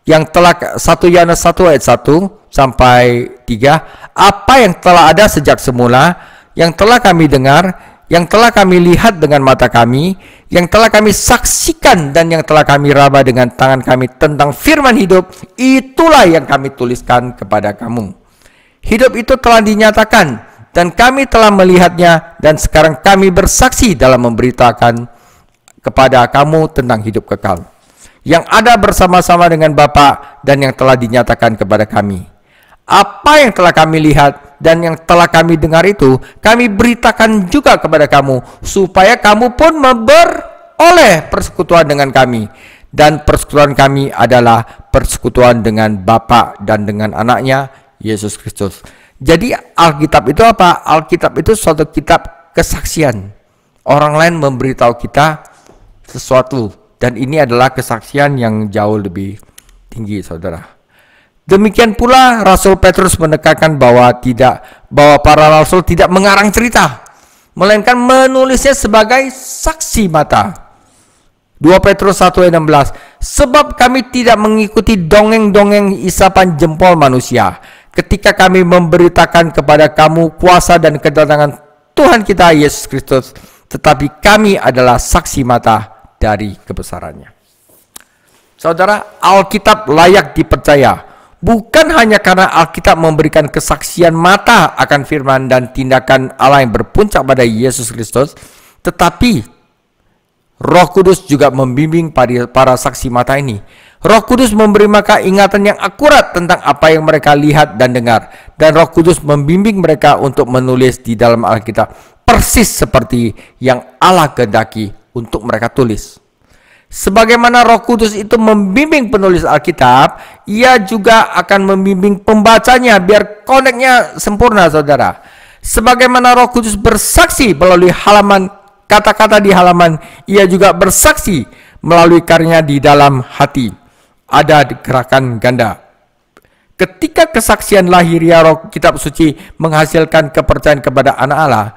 yang telah 1 Yohanes 1 ayat 1 sampai 3, apa yang telah ada sejak semula, yang telah kami dengar, yang telah kami lihat dengan mata kami, yang telah kami saksikan dan yang telah kami raba dengan tangan kami tentang firman hidup, itulah yang kami tuliskan kepada kamu. Hidup itu telah dinyatakan dan kami telah melihatnya dan sekarang kami bersaksi dalam memberitakan kepada kamu tentang hidup kekal yang ada bersama-sama dengan Bapa dan yang telah dinyatakan kepada kami. Apa yang telah kami lihat dan yang telah kami dengar itu kami beritakan juga kepada kamu, supaya kamu pun memperoleh persekutuan dengan kami. Dan persekutuan kami adalah persekutuan dengan Bapa dan dengan anaknya Yesus Kristus. Jadi Alkitab itu apa? Alkitab itu suatu kitab kesaksian. Orang lain memberitahu kita sesuatu, dan ini adalah kesaksian yang jauh lebih tinggi, saudara. Demikian pula Rasul Petrus menekankan bahwa para rasul tidak mengarang cerita, melainkan menulisnya sebagai saksi mata. 2 Petrus 1 ayat 16, sebab kami tidak mengikuti dongeng-dongeng isapan jempol manusia ketika kami memberitakan kepada kamu kuasa dan kedatangan Tuhan kita Yesus Kristus, tetapi kami adalah saksi mata dari kebesarannya. Saudara, Alkitab layak dipercaya. Bukan hanya karena Alkitab memberikan kesaksian mata akan firman dan tindakan Allah yang berpuncak pada Yesus Kristus, tetapi Roh Kudus juga membimbing para saksi mata ini. Roh Kudus memberi mereka ingatan yang akurat tentang apa yang mereka lihat dan dengar, dan Roh Kudus membimbing mereka untuk menulis di dalam Alkitab persis seperti yang Allah kehendaki untuk mereka tulis. Sebagaimana Roh Kudus itu membimbing penulis Alkitab, Ia juga akan membimbing pembacanya biar koneknya sempurna, saudara. Sebagaimana Roh Kudus bersaksi melalui kata-kata di halaman, Ia juga bersaksi melalui karyanya di dalam hati. Ada gerakan ganda. Ketika kesaksian lahiriah Roh Kitab Suci menghasilkan kepercayaan kepada anak Allah,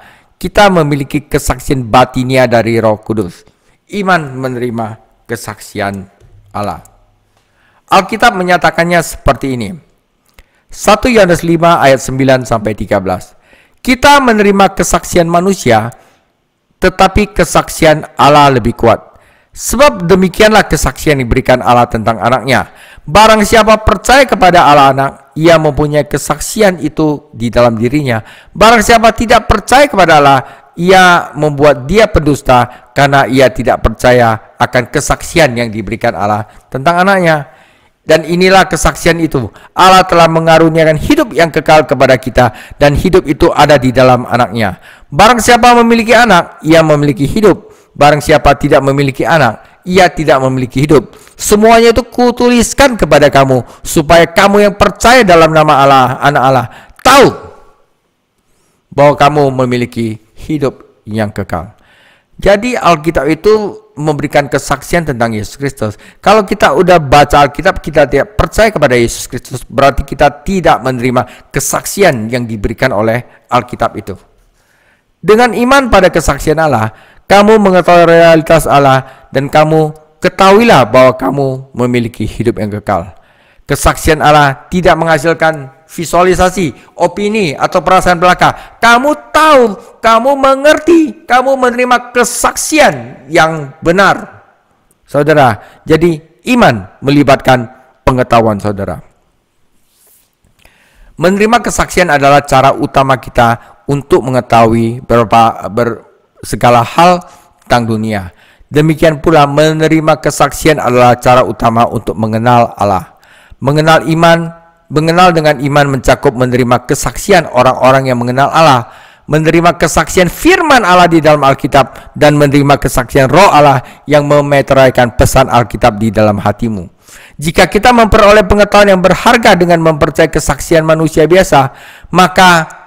kita memiliki kesaksian batinia dari Roh Kudus. Iman menerima kesaksian Allah. Alkitab menyatakannya seperti ini. 1 Yohanes 5 ayat 9 sampai 13. Kita menerima kesaksian manusia, tetapi kesaksian Allah lebih kuat. Sebab demikianlah kesaksian yang diberikan Allah tentang anaknya. Barang siapa percaya kepada Allah anak, ia mempunyai kesaksian itu di dalam dirinya. Barang siapa tidak percaya kepada Allah, ia membuat dia pendusta, karena ia tidak percaya akan kesaksian yang diberikan Allah tentang anaknya. Dan inilah kesaksian itu, Allah telah mengaruniakan hidup yang kekal kepada kita, dan hidup itu ada di dalam anaknya. Barang siapa memiliki anak, ia memiliki hidup. Barang siapa tidak memiliki anak, ia tidak memiliki hidup. Semuanya itu kutuliskan kepada kamu, supaya kamu yang percaya dalam nama Allah, anak Allah, tahu bahwa kamu memiliki hidup yang kekal. Jadi Alkitab itu memberikan kesaksian tentang Yesus Kristus. Kalau kita udah baca Alkitab, kita tidak percaya kepada Yesus Kristus, berarti kita tidak menerima kesaksian yang diberikan oleh Alkitab itu. Dengan iman pada kesaksian Allah, kamu mengetahui realitas Allah, dan kamu ketahuilah bahwa kamu memiliki hidup yang kekal. Kesaksian Allah tidak menghasilkan visualisasi, opini, atau perasaan belaka. Kamu tahu, kamu mengerti, kamu menerima kesaksian yang benar. Saudara, jadi iman melibatkan pengetahuan, saudara. Menerima kesaksian adalah cara utama kita untuk mengetahui segala hal tentang dunia. Demikian pula menerima kesaksian adalah cara utama untuk mengenal Allah. Mengenal dengan iman mencakup menerima kesaksian orang-orang yang mengenal Allah, menerima kesaksian firman Allah di dalam Alkitab, dan menerima kesaksian Roh Allah yang memeteraikan pesan Alkitab di dalam hatimu. Jika kita memperoleh pengetahuan yang berharga dengan mempercayai kesaksian manusia biasa, maka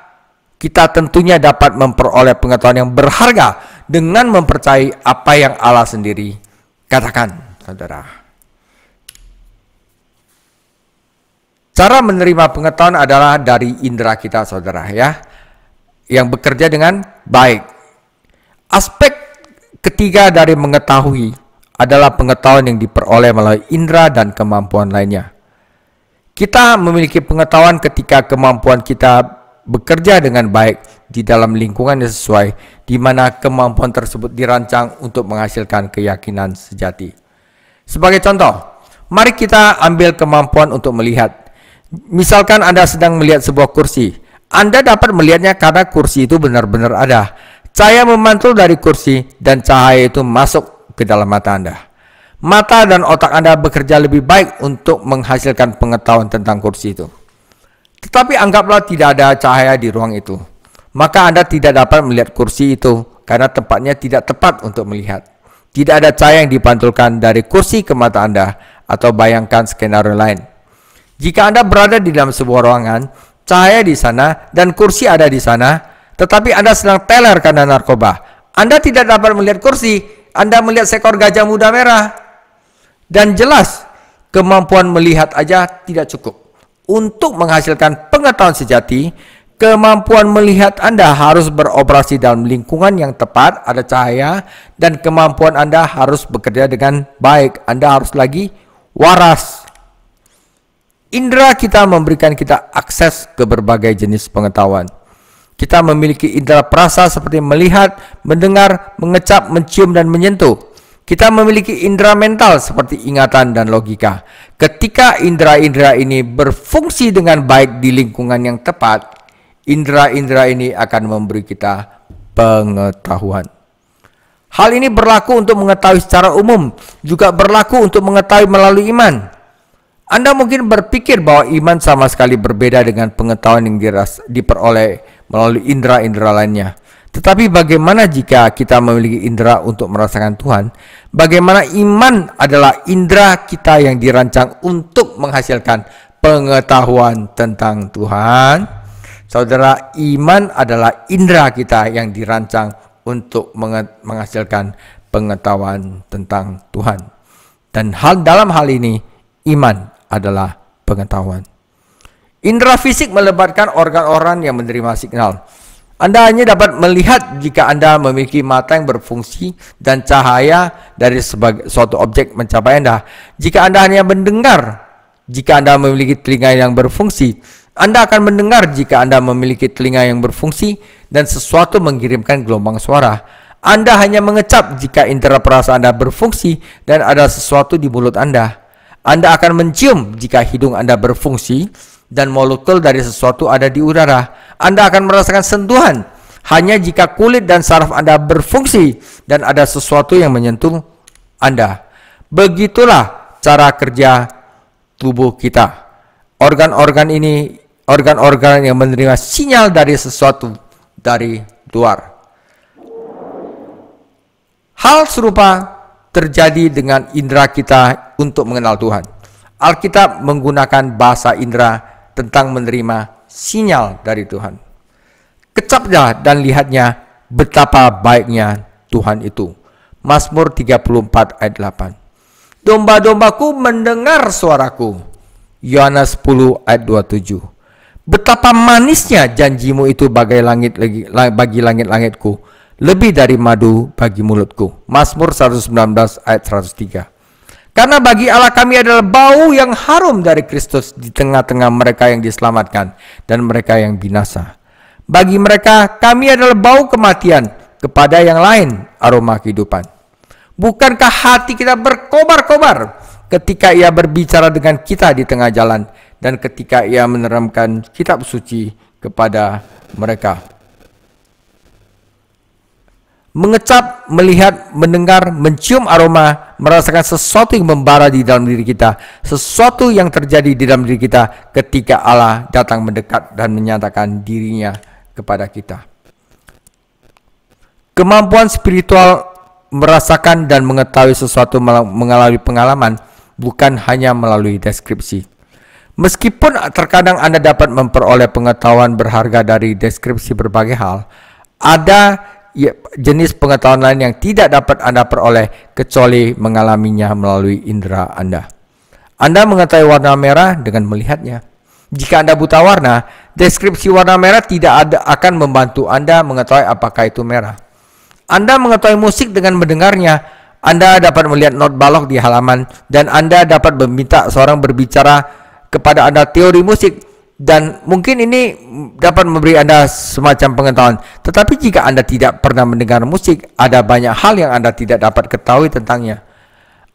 kita tentunya dapat memperoleh pengetahuan yang berharga dengan mempercayai apa yang Allah sendiri katakan, saudara. Cara menerima pengetahuan adalah dari indera kita, saudara, ya, yang bekerja dengan baik. Aspek ketiga dari mengetahui adalah pengetahuan yang diperoleh melalui indera dan kemampuan lainnya. Kita memiliki pengetahuan ketika kemampuan kita bekerja dengan baik di dalam lingkungan yang sesuai, di mana kemampuan tersebut dirancang untuk menghasilkan keyakinan sejati. Sebagai contoh, mari kita ambil kemampuan untuk melihat. Misalkan Anda sedang melihat sebuah kursi, Anda dapat melihatnya karena kursi itu benar-benar ada. Cahaya memantul dari kursi dan cahaya itu masuk ke dalam mata Anda. Mata dan otak Anda bekerja lebih baik untuk menghasilkan pengetahuan tentang kursi itu. Tetapi anggaplah tidak ada cahaya di ruang itu, maka Anda tidak dapat melihat kursi itu karena tempatnya tidak tepat untuk melihat. Tidak ada cahaya yang dipantulkan dari kursi ke mata Anda, atau bayangkan skenario lain. Jika Anda berada di dalam sebuah ruangan, cahaya di sana dan kursi ada di sana, tetapi Anda sedang teler karena narkoba, Anda tidak dapat melihat kursi, Anda melihat seekor gajah muda merah. Dan jelas, Kemampuan melihat aja tidak cukup. Untuk menghasilkan pengetahuan sejati, kemampuan melihat Anda harus beroperasi dalam lingkungan yang tepat, ada cahaya, dan kemampuan Anda harus bekerja dengan baik. Anda harus lagi waras. Indera kita memberikan kita akses ke berbagai jenis pengetahuan. Kita memiliki indera perasa seperti melihat, mendengar, mengecap, mencium, dan menyentuh. Kita memiliki indera mental seperti ingatan dan logika. Ketika indera-indera ini berfungsi dengan baik di lingkungan yang tepat, indera-indera ini akan memberi kita pengetahuan. Hal ini berlaku untuk mengetahui secara umum, juga berlaku untuk mengetahui melalui iman. Anda mungkin berpikir bahwa iman sama sekali berbeda dengan pengetahuan yang diperoleh melalui indera-indera lainnya. Tetapi bagaimana jika kita memiliki indera untuk merasakan Tuhan? Bagaimana iman adalah indera kita yang dirancang untuk menghasilkan pengetahuan tentang Tuhan? Saudara, iman adalah indera kita yang dirancang untuk menghasilkan pengetahuan tentang Tuhan. Dan dalam hal ini, iman adalah pengetahuan. Indera fisik melibatkan organ-organ yang menerima signal. Anda hanya dapat melihat jika Anda memiliki mata yang berfungsi dan cahaya dari suatu objek mencapai Anda. Jika Anda hanya mendengar, jika Anda memiliki telinga yang berfungsi, Anda akan mendengar jika Anda memiliki telinga yang berfungsi dan sesuatu mengirimkan gelombang suara. Anda hanya mengecap jika indera perasa Anda berfungsi dan ada sesuatu di mulut Anda. Anda akan mencium jika hidung Anda berfungsi dan molekul dari sesuatu ada di udara. Anda akan merasakan sentuhan hanya jika kulit dan saraf Anda berfungsi dan ada sesuatu yang menyentuh Anda. Begitulah cara kerja tubuh kita. Organ-organ ini, organ-organ yang menerima sinyal dari sesuatu dari luar. Hal serupa terjadi dengan indera kita untuk mengenal Tuhan. Alkitab menggunakan bahasa indera tentang menerima sinyal dari Tuhan. Kecaplah dan lihatnya betapa baiknya Tuhan itu. Mazmur 34 ayat 8. Domba-dombaku mendengar suaraku. Yohanes 10 ayat 27. Betapa manisnya janjimu itu bagi langit-langitku, lebih dari madu bagi mulutku. Mazmur 119 ayat 103. Karena bagi Allah kami adalah bau yang harum dari Kristus di tengah-tengah mereka yang diselamatkan dan mereka yang binasa. Bagi mereka kami adalah bau kematian, kepada yang lain aroma kehidupan. Bukankah hati kita berkobar-kobar ketika ia berbicara dengan kita di tengah jalan dan ketika ia menerangkan kitab suci kepada mereka? Mengecap, melihat, mendengar, mencium aroma, merasakan sesuatu yang membara di dalam diri kita, sesuatu yang terjadi di dalam diri kita ketika Allah datang mendekat dan menyatakan dirinya kepada kita. Kemampuan spiritual merasakan dan mengetahui sesuatu melalui pengalaman, bukan hanya melalui deskripsi. Meskipun terkadang Anda dapat memperoleh pengetahuan berharga dari deskripsi berbagai hal, ada jenis pengetahuan lain yang tidak dapat Anda peroleh kecuali mengalaminya melalui indera Anda. Anda mengetahui warna merah dengan melihatnya. Jika Anda buta warna, deskripsi warna merah tidak akan membantu Anda mengetahui apakah itu merah. Anda mengetahui musik dengan mendengarnya. Anda dapat melihat not balok di halaman dan Anda dapat meminta seorang berbicara kepada Anda teori musik. Dan mungkin ini dapat memberi Anda semacam pengetahuan. Tetapi jika Anda tidak pernah mendengar musik, ada banyak hal yang Anda tidak dapat ketahui tentangnya.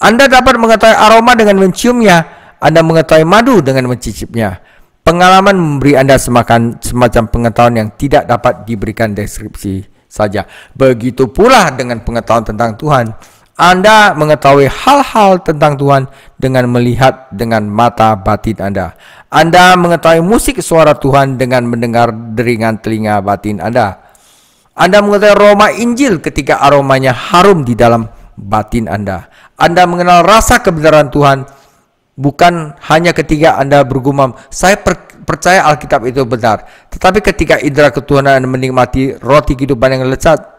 Anda dapat mengetahui aroma dengan menciumnya. Anda mengetahui madu dengan mencicipnya. Pengalaman memberi Anda semacam pengetahuan yang tidak dapat diberikan deskripsi saja. Begitu pula dengan pengetahuan tentang Tuhan. Anda mengetahui hal-hal tentang Tuhan dengan melihat dengan mata batin Anda. Anda mengetahui musik suara Tuhan dengan mendengar deringan telinga batin Anda. Anda mengetahui aroma Injil ketika aromanya harum di dalam batin Anda. Anda mengenal rasa kebenaran Tuhan bukan hanya ketika Anda bergumam, saya percaya Alkitab itu benar. Tetapi ketika indera ketuhanan Anda menikmati roti kehidupan yang lezat.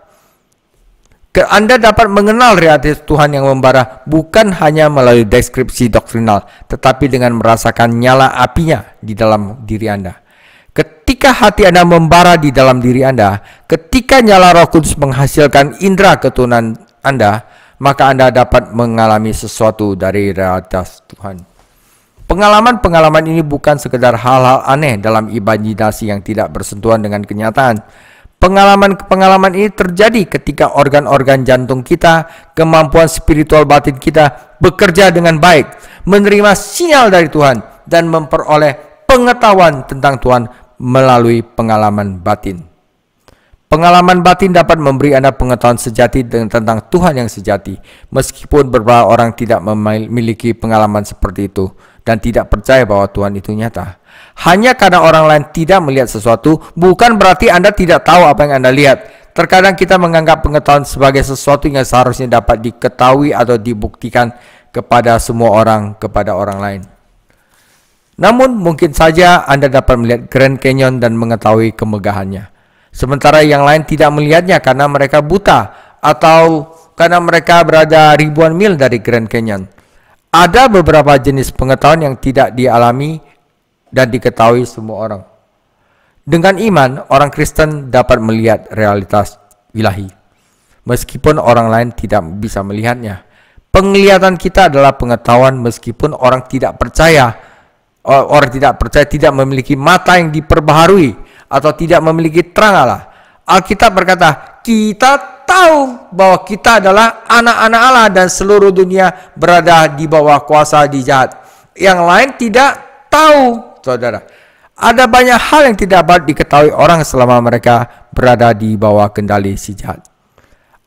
Anda dapat mengenal realitas Tuhan yang membara bukan hanya melalui deskripsi doktrinal, tetapi dengan merasakan nyala apinya di dalam diri Anda. Ketika hati Anda membara di dalam diri Anda, ketika nyala Roh Kudus menghasilkan indera keturunan Anda, maka Anda dapat mengalami sesuatu dari realitas Tuhan. Pengalaman-pengalaman ini bukan sekedar hal-hal aneh dalam imajinasi yang tidak bersentuhan dengan kenyataan. Pengalaman-pengalaman ini terjadi ketika organ-organ jantung kita, kemampuan spiritual batin kita bekerja dengan baik, menerima sinyal dari Tuhan, dan memperoleh pengetahuan tentang Tuhan melalui pengalaman batin. Pengalaman batin dapat memberi Anda pengetahuan sejati tentang Tuhan yang sejati, meskipun beberapa orang tidak memiliki pengalaman seperti itu dan tidak percaya bahwa Tuhan itu nyata. Hanya karena orang lain tidak melihat sesuatu, bukan berarti Anda tidak tahu apa yang Anda lihat. Terkadang kita menganggap pengetahuan sebagai sesuatu yang seharusnya dapat diketahui atau dibuktikan kepada semua orang, kepada orang lain. Namun mungkin saja Anda dapat melihat Grand Canyon dan mengetahui kemegahannya, sementara yang lain tidak melihatnya karena mereka buta atau karena mereka berada ribuan mil dari Grand Canyon. Ada beberapa jenis pengetahuan yang tidak dialami dan diketahui semua orang. Dengan iman, orang Kristen dapat melihat realitas ilahi, meskipun orang lain tidak bisa melihatnya. Penglihatan kita adalah pengetahuan meskipun orang tidak percaya. Orang tidak percaya tidak memiliki mata yang diperbaharui atau tidak memiliki terang Allah. Alkitab berkata, kita tahu bahwa kita adalah anak-anak Allah dan seluruh dunia berada di bawah kuasa di jahat. Yang lain tidak tahu. Saudara, ada banyak hal yang tidak dapat diketahui orang selama mereka berada di bawah kendali si jahat.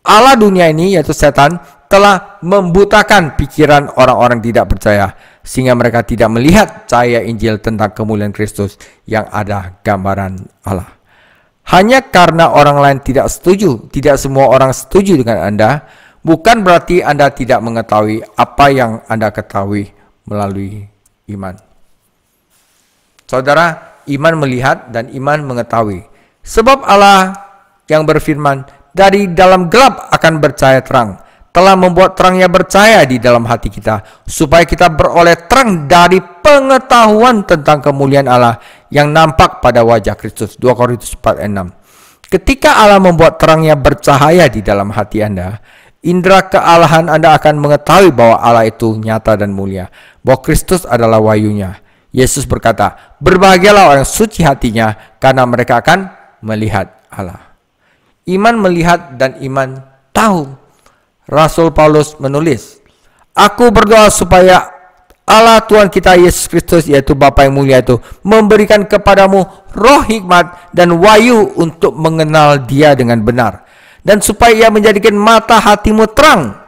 Allah dunia ini, yaitu setan, telah membutakan pikiran orang-orang tidak percaya, sehingga mereka tidak melihat cahaya Injil tentang kemuliaan Kristus yang ada gambaran Allah. Hanya karena orang lain tidak setuju, tidak semua orang setuju dengan Anda, bukan berarti Anda tidak mengetahui apa yang Anda ketahui melalui iman. Saudara, iman melihat dan iman mengetahui. Sebab Allah yang berfirman, dari dalam gelap akan bercahaya terang, telah membuat terangnya bercahaya di dalam hati kita, supaya kita beroleh terang dari pengetahuan tentang kemuliaan Allah yang nampak pada wajah Kristus. 2 Korintus 4:6. Ketika Allah membuat terangnya bercahaya di dalam hati Anda, indera kealahan Anda akan mengetahui bahwa Allah itu nyata dan mulia, bahwa Kristus adalah wahyunya. Yesus berkata, berbahagialah orang suci hatinya, karena mereka akan melihat Allah. Iman melihat dan iman tahu. Rasul Paulus menulis, aku berdoa supaya Allah Tuhan kita Yesus Kristus, yaitu Bapa yang mulia itu, memberikan kepadamu roh hikmat dan wahyu untuk mengenal Dia dengan benar, dan supaya Ia menjadikan mata hatimu terang,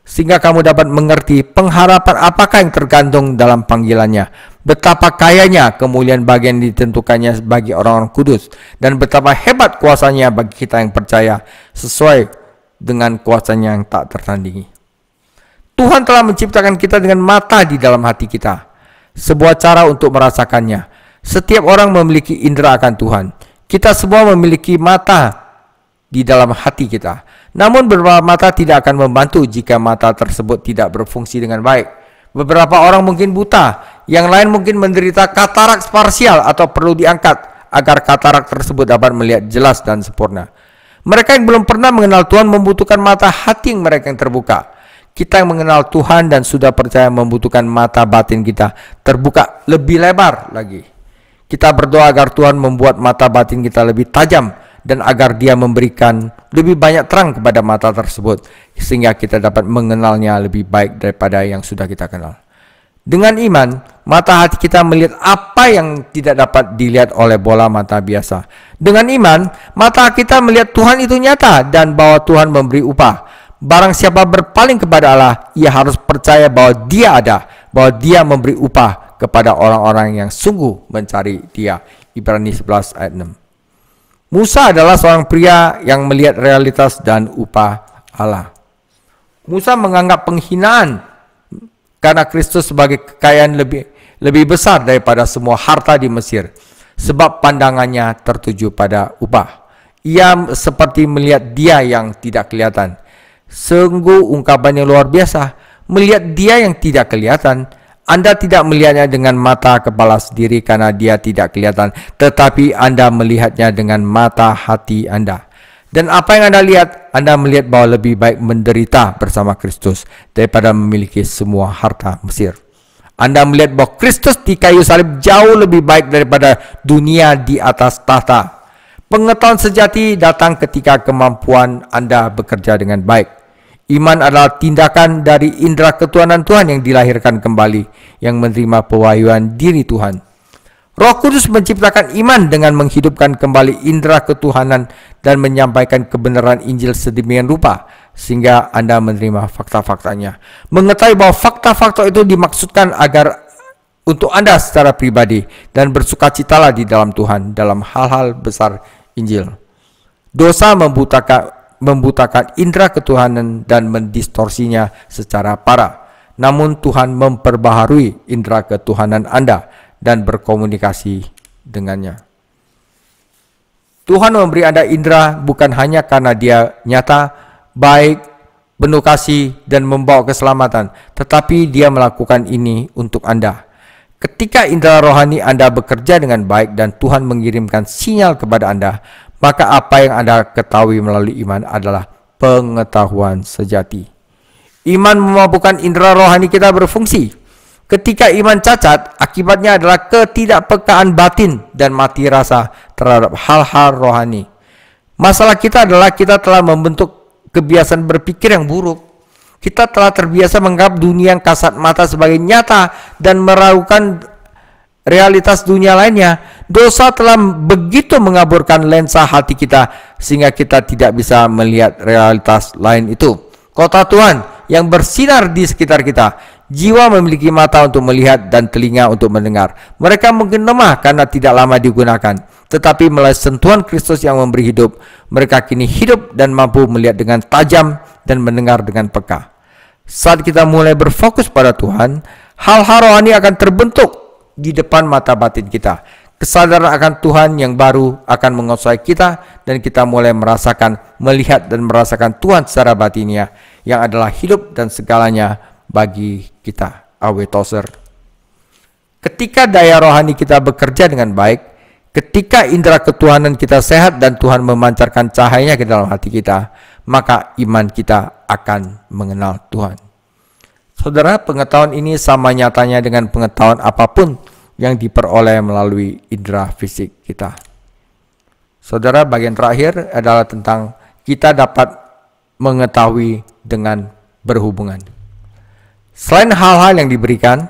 sehingga kamu dapat mengerti pengharapan apakah yang tergantung dalam panggilannya, betapa kayanya kemuliaan bagian ditentukannya bagi orang-orang kudus, dan betapa hebat kuasanya bagi kita yang percaya, sesuai dengan kuasanya yang tak tertandingi. Tuhan telah menciptakan kita dengan mata di dalam hati kita, sebuah cara untuk merasakannya. Setiap orang memiliki indera akan Tuhan. Kita semua memiliki mata di dalam hati kita. Namun beberapa mata tidak akan membantu jika mata tersebut tidak berfungsi dengan baik. Beberapa orang mungkin buta, yang lain mungkin menderita katarak parsial atau perlu diangkat agar katarak tersebut dapat melihat jelas dan sempurna. Mereka yang belum pernah mengenal Tuhan membutuhkan mata hati mereka yang terbuka. Kita yang mengenal Tuhan dan sudah percaya membutuhkan mata batin kita terbuka lebih lebar lagi. Kita berdoa agar Tuhan membuat mata batin kita lebih tajam, dan agar Dia memberikan lebih banyak terang kepada mata tersebut, sehingga kita dapat mengenalnya lebih baik daripada yang sudah kita kenal. Dengan iman, mata hati kita melihat apa yang tidak dapat dilihat oleh bola mata biasa. Dengan iman, mata kita melihat Tuhan itu nyata dan bahwa Tuhan memberi upah. Barang siapa berpaling kepada Allah, ia harus percaya bahwa Dia ada, bahwa Dia memberi upah kepada orang-orang yang sungguh mencari Dia. Ibrani 11 ayat 6. Musa adalah seorang pria yang melihat realitas dan upah Allah. Musa menganggap penghinaan karena Kristus sebagai kekayaan lebih besar daripada semua harta di Mesir, sebab pandangannya tertuju pada upah. Ia seperti melihat Dia yang tidak kelihatan. Sungguh ungkapan yang luar biasa. Melihat Dia yang tidak kelihatan. Anda tidak melihatnya dengan mata kepala sendiri karena Dia tidak kelihatan, tetapi Anda melihatnya dengan mata hati Anda. Dan apa yang Anda lihat? Anda melihat bahwa lebih baik menderita bersama Kristus daripada memiliki semua harta Mesir. Anda melihat bahwa Kristus di kayu salib jauh lebih baik daripada dunia di atas tahta. Pengetahuan sejati datang ketika kemampuan Anda bekerja dengan baik. Iman adalah tindakan dari indera ketuhanan Tuhan yang dilahirkan kembali, yang menerima pewahyuan diri Tuhan. Roh Kudus menciptakan iman dengan menghidupkan kembali indera ketuhanan dan menyampaikan kebenaran Injil sedemikian rupa, sehingga Anda menerima fakta-faktanya. Mengetahui bahwa fakta-fakta itu dimaksudkan agar untuk Anda secara pribadi dan bersukacitalah di dalam Tuhan dalam hal-hal besar Injil. Dosa membutakan indera ketuhanan dan mendistorsinya secara parah. Namun Tuhan memperbaharui indera ketuhanan Anda dan berkomunikasi dengannya. Tuhan memberi Anda indera bukan hanya karena Dia nyata, baik, penuh kasih, dan membawa keselamatan, tetapi Dia melakukan ini untuk Anda. Ketika indera rohani Anda bekerja dengan baik dan Tuhan mengirimkan sinyal kepada Anda, maka apa yang Anda ketahui melalui iman adalah pengetahuan sejati. Iman memampukan indera rohani kita berfungsi. Ketika iman cacat, akibatnya adalah ketidakpekaan batin dan mati rasa terhadap hal-hal rohani. Masalah kita adalah kita telah membentuk kebiasaan berpikir yang buruk. Kita telah terbiasa menganggap dunia yang kasat mata sebagai nyata dan meragukan realitas dunia lainnya. Dosa telah begitu mengaburkan lensa hati kita sehingga kita tidak bisa melihat realitas lain itu. Kota Tuhan yang bersinar di sekitar kita. Jiwa memiliki mata untuk melihat dan telinga untuk mendengar. Mereka mungkin lemah karena tidak lama digunakan, tetapi melalui sentuhan Kristus yang memberi hidup, mereka kini hidup dan mampu melihat dengan tajam dan mendengar dengan peka. Saat kita mulai berfokus pada Tuhan, hal-hal rohani akan terbentuk di depan mata batin kita. Kesadaran akan Tuhan yang baru akan menguasai kita dan kita mulai merasakan, melihat dan merasakan Tuhan secara batinnya yang adalah hidup dan segalanya bagi kita. Awe Tozer. Ketika daya rohani kita bekerja dengan baik, ketika indera ketuhanan kita sehat dan Tuhan memancarkan cahayanya ke dalam hati kita, maka iman kita akan mengenal Tuhan. Saudara, pengetahuan ini sama nyatanya dengan pengetahuan apapun yang diperoleh melalui indera fisik kita. Saudara, bagian terakhir adalah tentang kita dapat mengetahui dengan berhubungan. Selain hal-hal yang diberikan,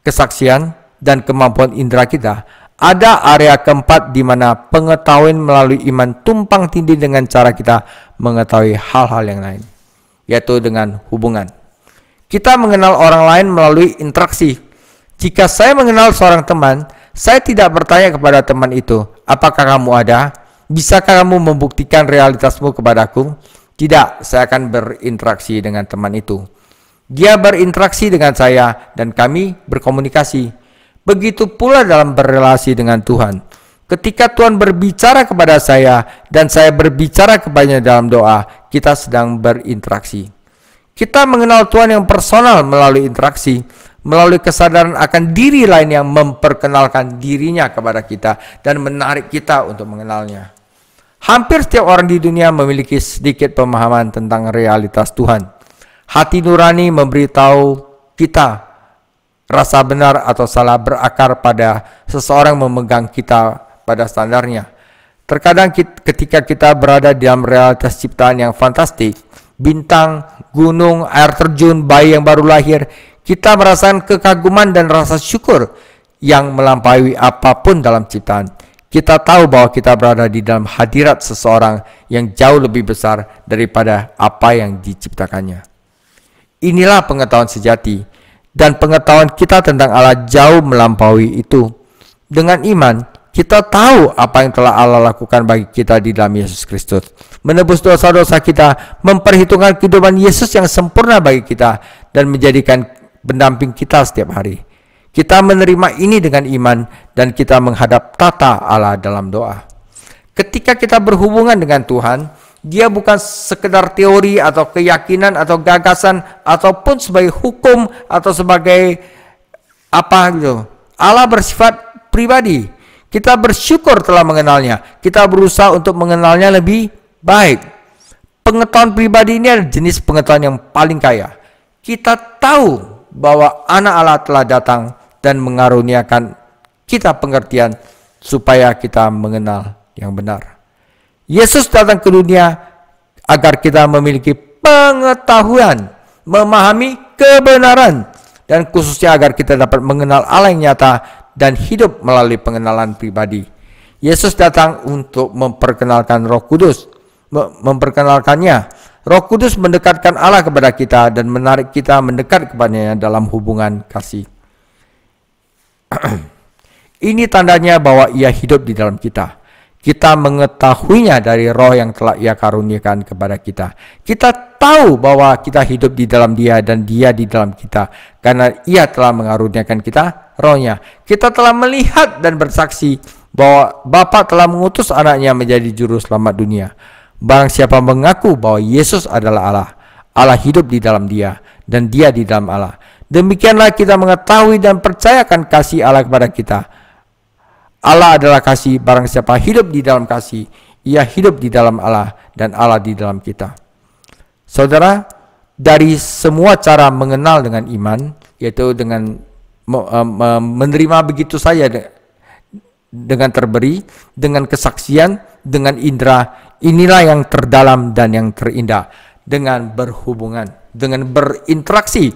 kesaksian, dan kemampuan indera kita, ada area keempat di mana pengetahuan melalui iman tumpang tindih dengan cara kita mengetahui hal-hal yang lain, yaitu dengan hubungan. Kita mengenal orang lain melalui interaksi. Jika saya mengenal seorang teman, saya tidak bertanya kepada teman itu, apakah kamu ada? Bisakah kamu membuktikan realitasmu kepadaku? Tidak, saya akan berinteraksi dengan teman itu. Dia berinteraksi dengan saya dan kami berkomunikasi. Begitu pula dalam berrelasi dengan Tuhan. Ketika Tuhan berbicara kepada saya dan saya berbicara kepadanya dalam doa, kita sedang berinteraksi. Kita mengenal Tuhan yang personal melalui interaksi, melalui kesadaran akan diri lain yang memperkenalkan dirinya kepada kita dan menarik kita untuk mengenalnya. Hampir setiap orang di dunia memiliki sedikit pemahaman tentang realitas Tuhan. Hati nurani memberitahu kita rasa benar atau salah berakar pada seseorang memegang kita pada standarnya. Terkadang ketika kita berada dalam realitas ciptaan yang fantastik, bintang, gunung, air terjun, bayi yang baru lahir, kita merasakan kekaguman dan rasa syukur yang melampaui apapun dalam ciptaan. Kita tahu bahwa kita berada di dalam hadirat seseorang yang jauh lebih besar daripada apa yang diciptakannya. Inilah pengetahuan sejati, dan pengetahuan kita tentang Allah jauh melampaui itu. Dengan iman, kita tahu apa yang telah Allah lakukan bagi kita di dalam Yesus Kristus. Menebus dosa-dosa kita, memperhitungkan kehidupan Yesus yang sempurna bagi kita, dan menjadikan pendamping kita setiap hari. Kita menerima ini dengan iman, dan kita menghadap tata Allah dalam doa. Ketika kita berhubungan dengan Tuhan, Dia bukan sekedar teori atau keyakinan atau gagasan ataupun sebagai hukum atau sebagai apa gitu. Allah bersifat pribadi. Kita bersyukur telah mengenalnya. Kita berusaha untuk mengenalnya lebih baik. Pengetahuan pribadi ini adalah jenis pengetahuan yang paling kaya. Kita tahu bahwa anak Allah telah datang dan mengaruniakan kita pengertian supaya kita mengenal yang benar. Yesus datang ke dunia agar kita memiliki pengetahuan, memahami kebenaran, dan khususnya agar kita dapat mengenal Allah yang nyata dan hidup melalui pengenalan pribadi. Yesus datang untuk memperkenalkan Roh Kudus, memperkenalkannya. Roh Kudus mendekatkan Allah kepada kita dan menarik kita mendekat kepadanya dalam hubungan kasih. Ini tandanya bahwa Ia hidup di dalam kita. Kita mengetahuinya dari roh yang telah Ia karuniakan kepada kita. Kita tahu bahwa kita hidup di dalam Dia dan Dia di dalam kita, karena Ia telah mengaruniakan kita rohnya. Kita telah melihat dan bersaksi bahwa Bapa telah mengutus anaknya menjadi juru selamat dunia. Barang siapa mengaku bahwa Yesus adalah Allah, Allah hidup di dalam dia dan dia di dalam Allah. Demikianlah kita mengetahui dan percayakan kasih Allah kepada kita. Allah adalah kasih. Barang siapa hidup di dalam kasih, ia hidup di dalam Allah dan Allah di dalam kita. Saudara, dari semua cara mengenal dengan iman, yaitu dengan menerima begitu saja dengan terberi, dengan kesaksian, dengan indera, inilah yang terdalam dan yang terindah. Dengan berhubungan, dengan berinteraksi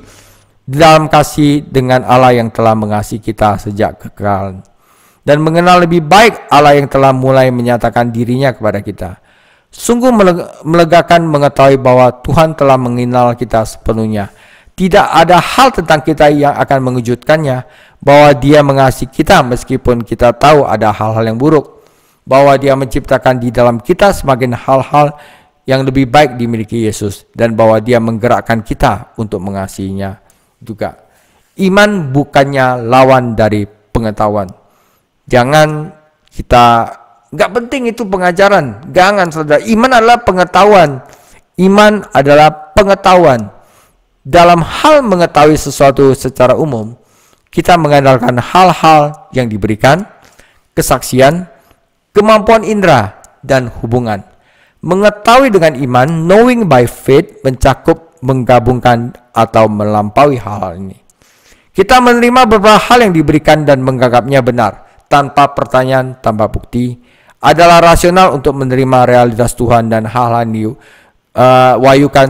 dalam kasih dengan Allah yang telah mengasihi kita sejak kekal, dan mengenal lebih baik Allah yang telah mulai menyatakan dirinya kepada kita. Sungguh melegakan mengetahui bahwa Tuhan telah mengenal kita sepenuhnya. Tidak ada hal tentang kita yang akan mengejutkannya, bahwa Dia mengasihi kita meskipun kita tahu ada hal-hal yang buruk, bahwa Dia menciptakan di dalam kita semakin hal-hal yang lebih baik dimiliki Yesus, dan bahwa Dia menggerakkan kita untuk mengasihinya juga. Iman bukannya lawan dari pengetahuan. Jangan kita, nggak penting itu pengajaran, jangan saudara. Iman adalah pengetahuan. Iman adalah pengetahuan. Dalam hal mengetahui sesuatu secara umum, kita mengandalkan hal-hal yang diberikan, kesaksian, kemampuan indera, dan hubungan. Mengetahui dengan iman, knowing by faith, mencakup, menggabungkan, atau melampaui hal-hal ini. Kita menerima beberapa hal yang diberikan dan menganggapnya benar, tanpa pertanyaan, tanpa bukti, adalah rasional untuk menerima realitas Tuhan dan hal-hal yang diwahyukan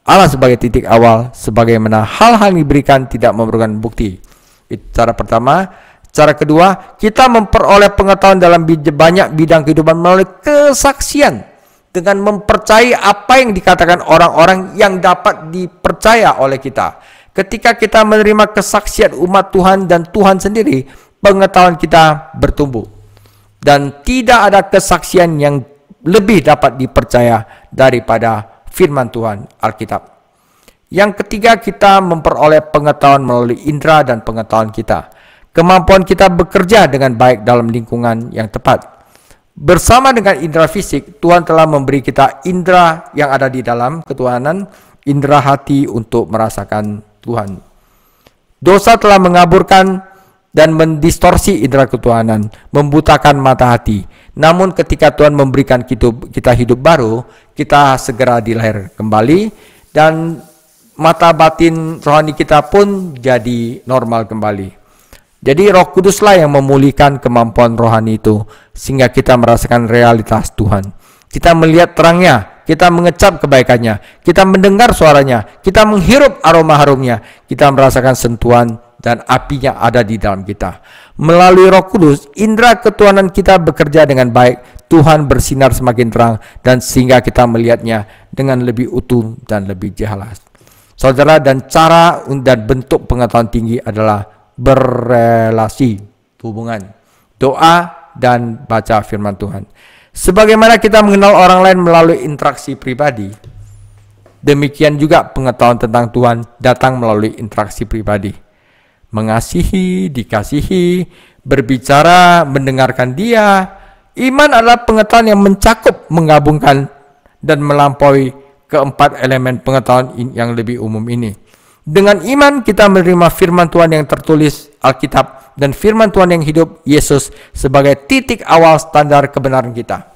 Allah sebagai titik awal, sebagaimana hal-hal yang diberikan tidak memerlukan bukti. Itu cara pertama. Cara kedua, kita memperoleh pengetahuan dalam banyak bidang kehidupan melalui kesaksian, dengan mempercayai apa yang dikatakan orang-orang yang dapat dipercaya oleh kita. Ketika kita menerima kesaksian umat Tuhan dan Tuhan sendiri, pengetahuan kita bertumbuh. Dan tidak ada kesaksian yang lebih dapat dipercaya daripada firman Tuhan, Alkitab. Yang ketiga, kita memperoleh pengetahuan melalui indera dan pengetahuan kita. Kemampuan kita bekerja dengan baik dalam lingkungan yang tepat. Bersama dengan indera fisik, Tuhan telah memberi kita indera yang ada di dalam ketuhanan, indera hati untuk merasakan Tuhan. Dosa telah mengaburkan dan mendistorsi indera ketuhanan, membutakan mata hati. Namun ketika Tuhan memberikan kita hidup baru, kita segera dilahir kembali, dan mata batin rohani kita pun jadi normal kembali. Jadi Roh Kuduslah yang memulihkan kemampuan rohani itu, sehingga kita merasakan realitas Tuhan. Kita melihat terangnya, kita mengecap kebaikannya, kita mendengar suaranya, kita menghirup aroma harumnya, kita merasakan sentuhan dan apinya ada di dalam kita. Melalui Roh Kudus, indera ketuhanan kita bekerja dengan baik. Tuhan bersinar semakin terang, dan sehingga kita melihatnya dengan lebih utuh dan lebih jelas. Saudara, dan cara dan bentuk pengetahuan tinggi adalah berrelasi, hubungan, doa, dan baca firman Tuhan. Sebagaimana kita mengenal orang lain melalui interaksi pribadi, demikian juga pengetahuan tentang Tuhan datang melalui interaksi pribadi. Mengasihi, dikasihi, berbicara, mendengarkan Dia. Iman adalah pengetahuan yang mencakup, menggabungkan, dan melampaui keempat elemen pengetahuan yang lebih umum ini. Dengan iman kita menerima firman Tuhan yang tertulis Alkitab dan firman Tuhan yang hidup Yesus sebagai titik awal standar kebenaran kita.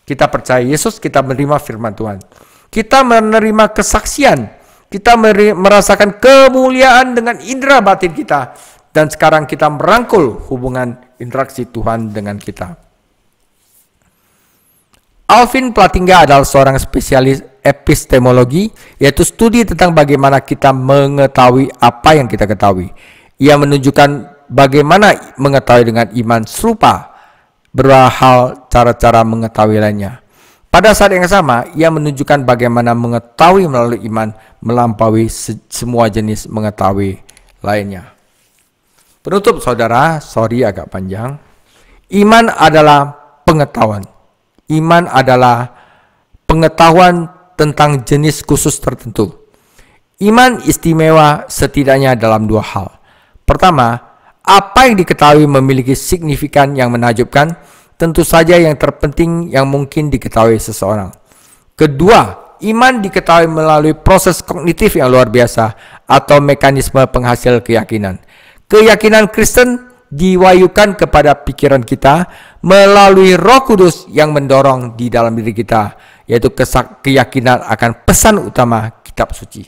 Kita percaya Yesus, kita menerima firman Tuhan. Kita menerima kesaksian, kita merasakan kemuliaan dengan indera batin kita, dan sekarang kita merangkul hubungan interaksi Tuhan dengan kita. Alvin Plantinga adalah seorang spesialis epistemologi, yaitu studi tentang bagaimana kita mengetahui apa yang kita ketahui. Ia menunjukkan bagaimana mengetahui dengan iman serupa beberapa hal cara-cara mengetahui lainnya. Pada saat yang sama, ia menunjukkan bagaimana mengetahui melalui iman melampaui semua jenis mengetahui lainnya. Penutup saudara, sorry agak panjang. Iman adalah pengetahuan. Iman adalah pengetahuan tentang jenis khusus tertentu. Iman istimewa setidaknya dalam dua hal. Pertama, apa yang diketahui memiliki signifikan yang menakjubkan, tentu saja yang terpenting yang mungkin diketahui seseorang. Kedua, iman diketahui melalui proses kognitif yang luar biasa atau mekanisme penghasil keyakinan. Keyakinan Kristen diwahyukan kepada pikiran kita melalui Roh Kudus yang mendorong di dalam diri kita, yaitu keyakinan akan pesan utama kitab suci.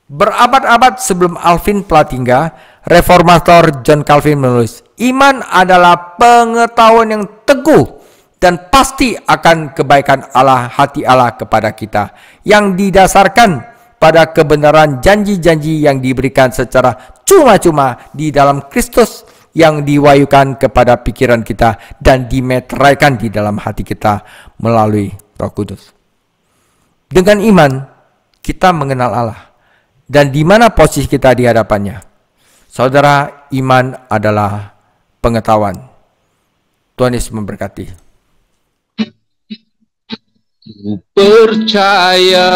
Berabad-abad sebelum Alvin Plantinga, reformator John Calvin menulis, iman adalah pengetahuan yang teguh dan pasti akan kebaikan Allah, hati Allah kepada kita, yang didasarkan pada kebenaran janji-janji yang diberikan secara cuma-cuma di dalam Kristus, yang diwahyukan kepada pikiran kita dan dimeteraikan di dalam hati kita melalui Roh Kudus. Dengan iman, kita mengenal Allah. Dan di mana posisi kita di hadapannya? Saudara, iman adalah pengetahuan. Tuhan Yesus memberkati. Ku percaya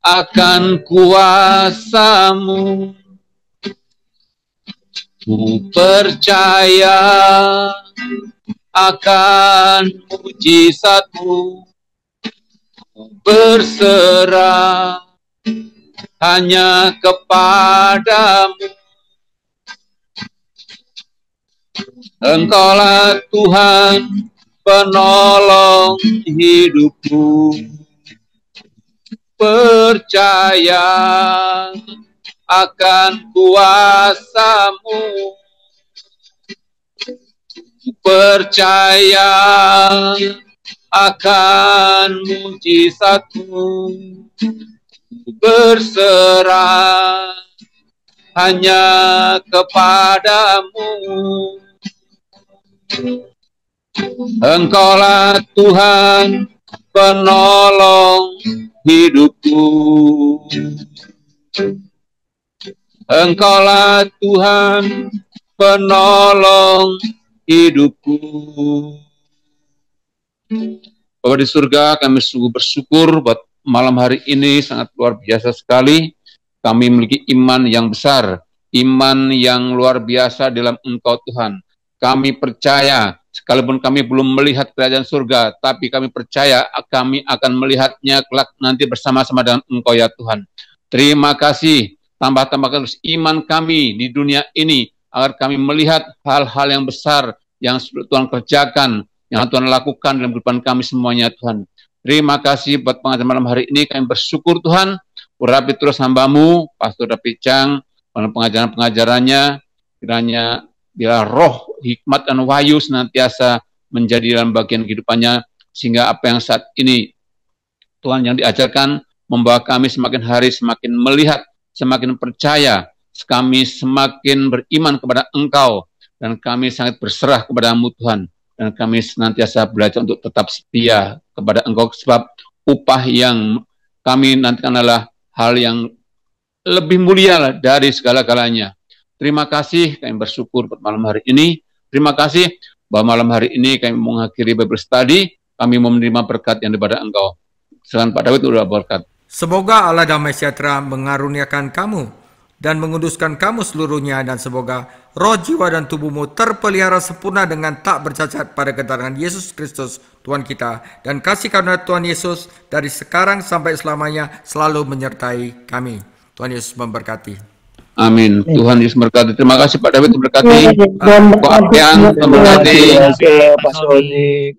akan kuasa-Mu. Ku percaya akan mujizat-Mu. Ku berserah hanya kepada-Mu. Engkaulah Tuhan penolong hidupku. Percaya akan kuasa-Mu. Percaya akan mujizat-Mu. Berserah hanya kepada-Mu. Engkaulah Tuhan penolong hidupku. Engkaulah Tuhan penolong hidupku. Bapa di surga, kami sungguh bersyukur buat malam hari ini, sangat luar biasa sekali. Kami memiliki iman yang besar, iman yang luar biasa dalam Engkau Tuhan. Kami percaya, sekalipun kami belum melihat kerajaan surga, tapi kami percaya kami akan melihatnya kelak nanti bersama-sama dengan Engkau ya Tuhan. Terima kasih, tambah-tambahkan terus iman kami di dunia ini, agar kami melihat hal-hal yang besar yang Tuhan kerjakan, yang Tuhan lakukan dalam kehidupan kami semuanya Tuhan. Terima kasih buat pengajaran malam hari ini, kami bersyukur Tuhan. Urapi terus hamba-Mu, Pastor David Chang, pengajaran-pengajarannya, kiranya bila roh, hikmat, dan wahyu senantiasa menjadi dalam bagian kehidupannya, sehingga apa yang saat ini Tuhan yang diajarkan, membawa kami semakin hari semakin melihat, semakin percaya, kami semakin beriman kepada Engkau, dan kami sangat berserah kepada-Mu Tuhan, dan kami senantiasa belajar untuk tetap setia kepada Engkau, sebab upah yang kami nantikan adalah hal yang lebih mulia dari segala-galanya. Terima kasih, kami bersyukur pada malam hari ini. Terima kasih bahwa malam hari ini kami mengakhiri Bible Study, kami menerima berkat yang daripada Engkau. Silakan Pak David, udah berkat. Semoga Allah damai sejahtera mengaruniakan kamu dan menguduskan kamu seluruhnya, dan semoga roh, jiwa, dan tubuhmu terpelihara sempurna dengan tak bercacat pada kedatangan Yesus Kristus Tuhan kita, dan kasih karunia Tuhan Yesus dari sekarang sampai selamanya selalu menyertai kami. Tuhan Yesus memberkati. Amin. Tuhan Yesus memberkati. Terima kasih Pak David, memberkati. Pak Yang memberkati. Pak Sony.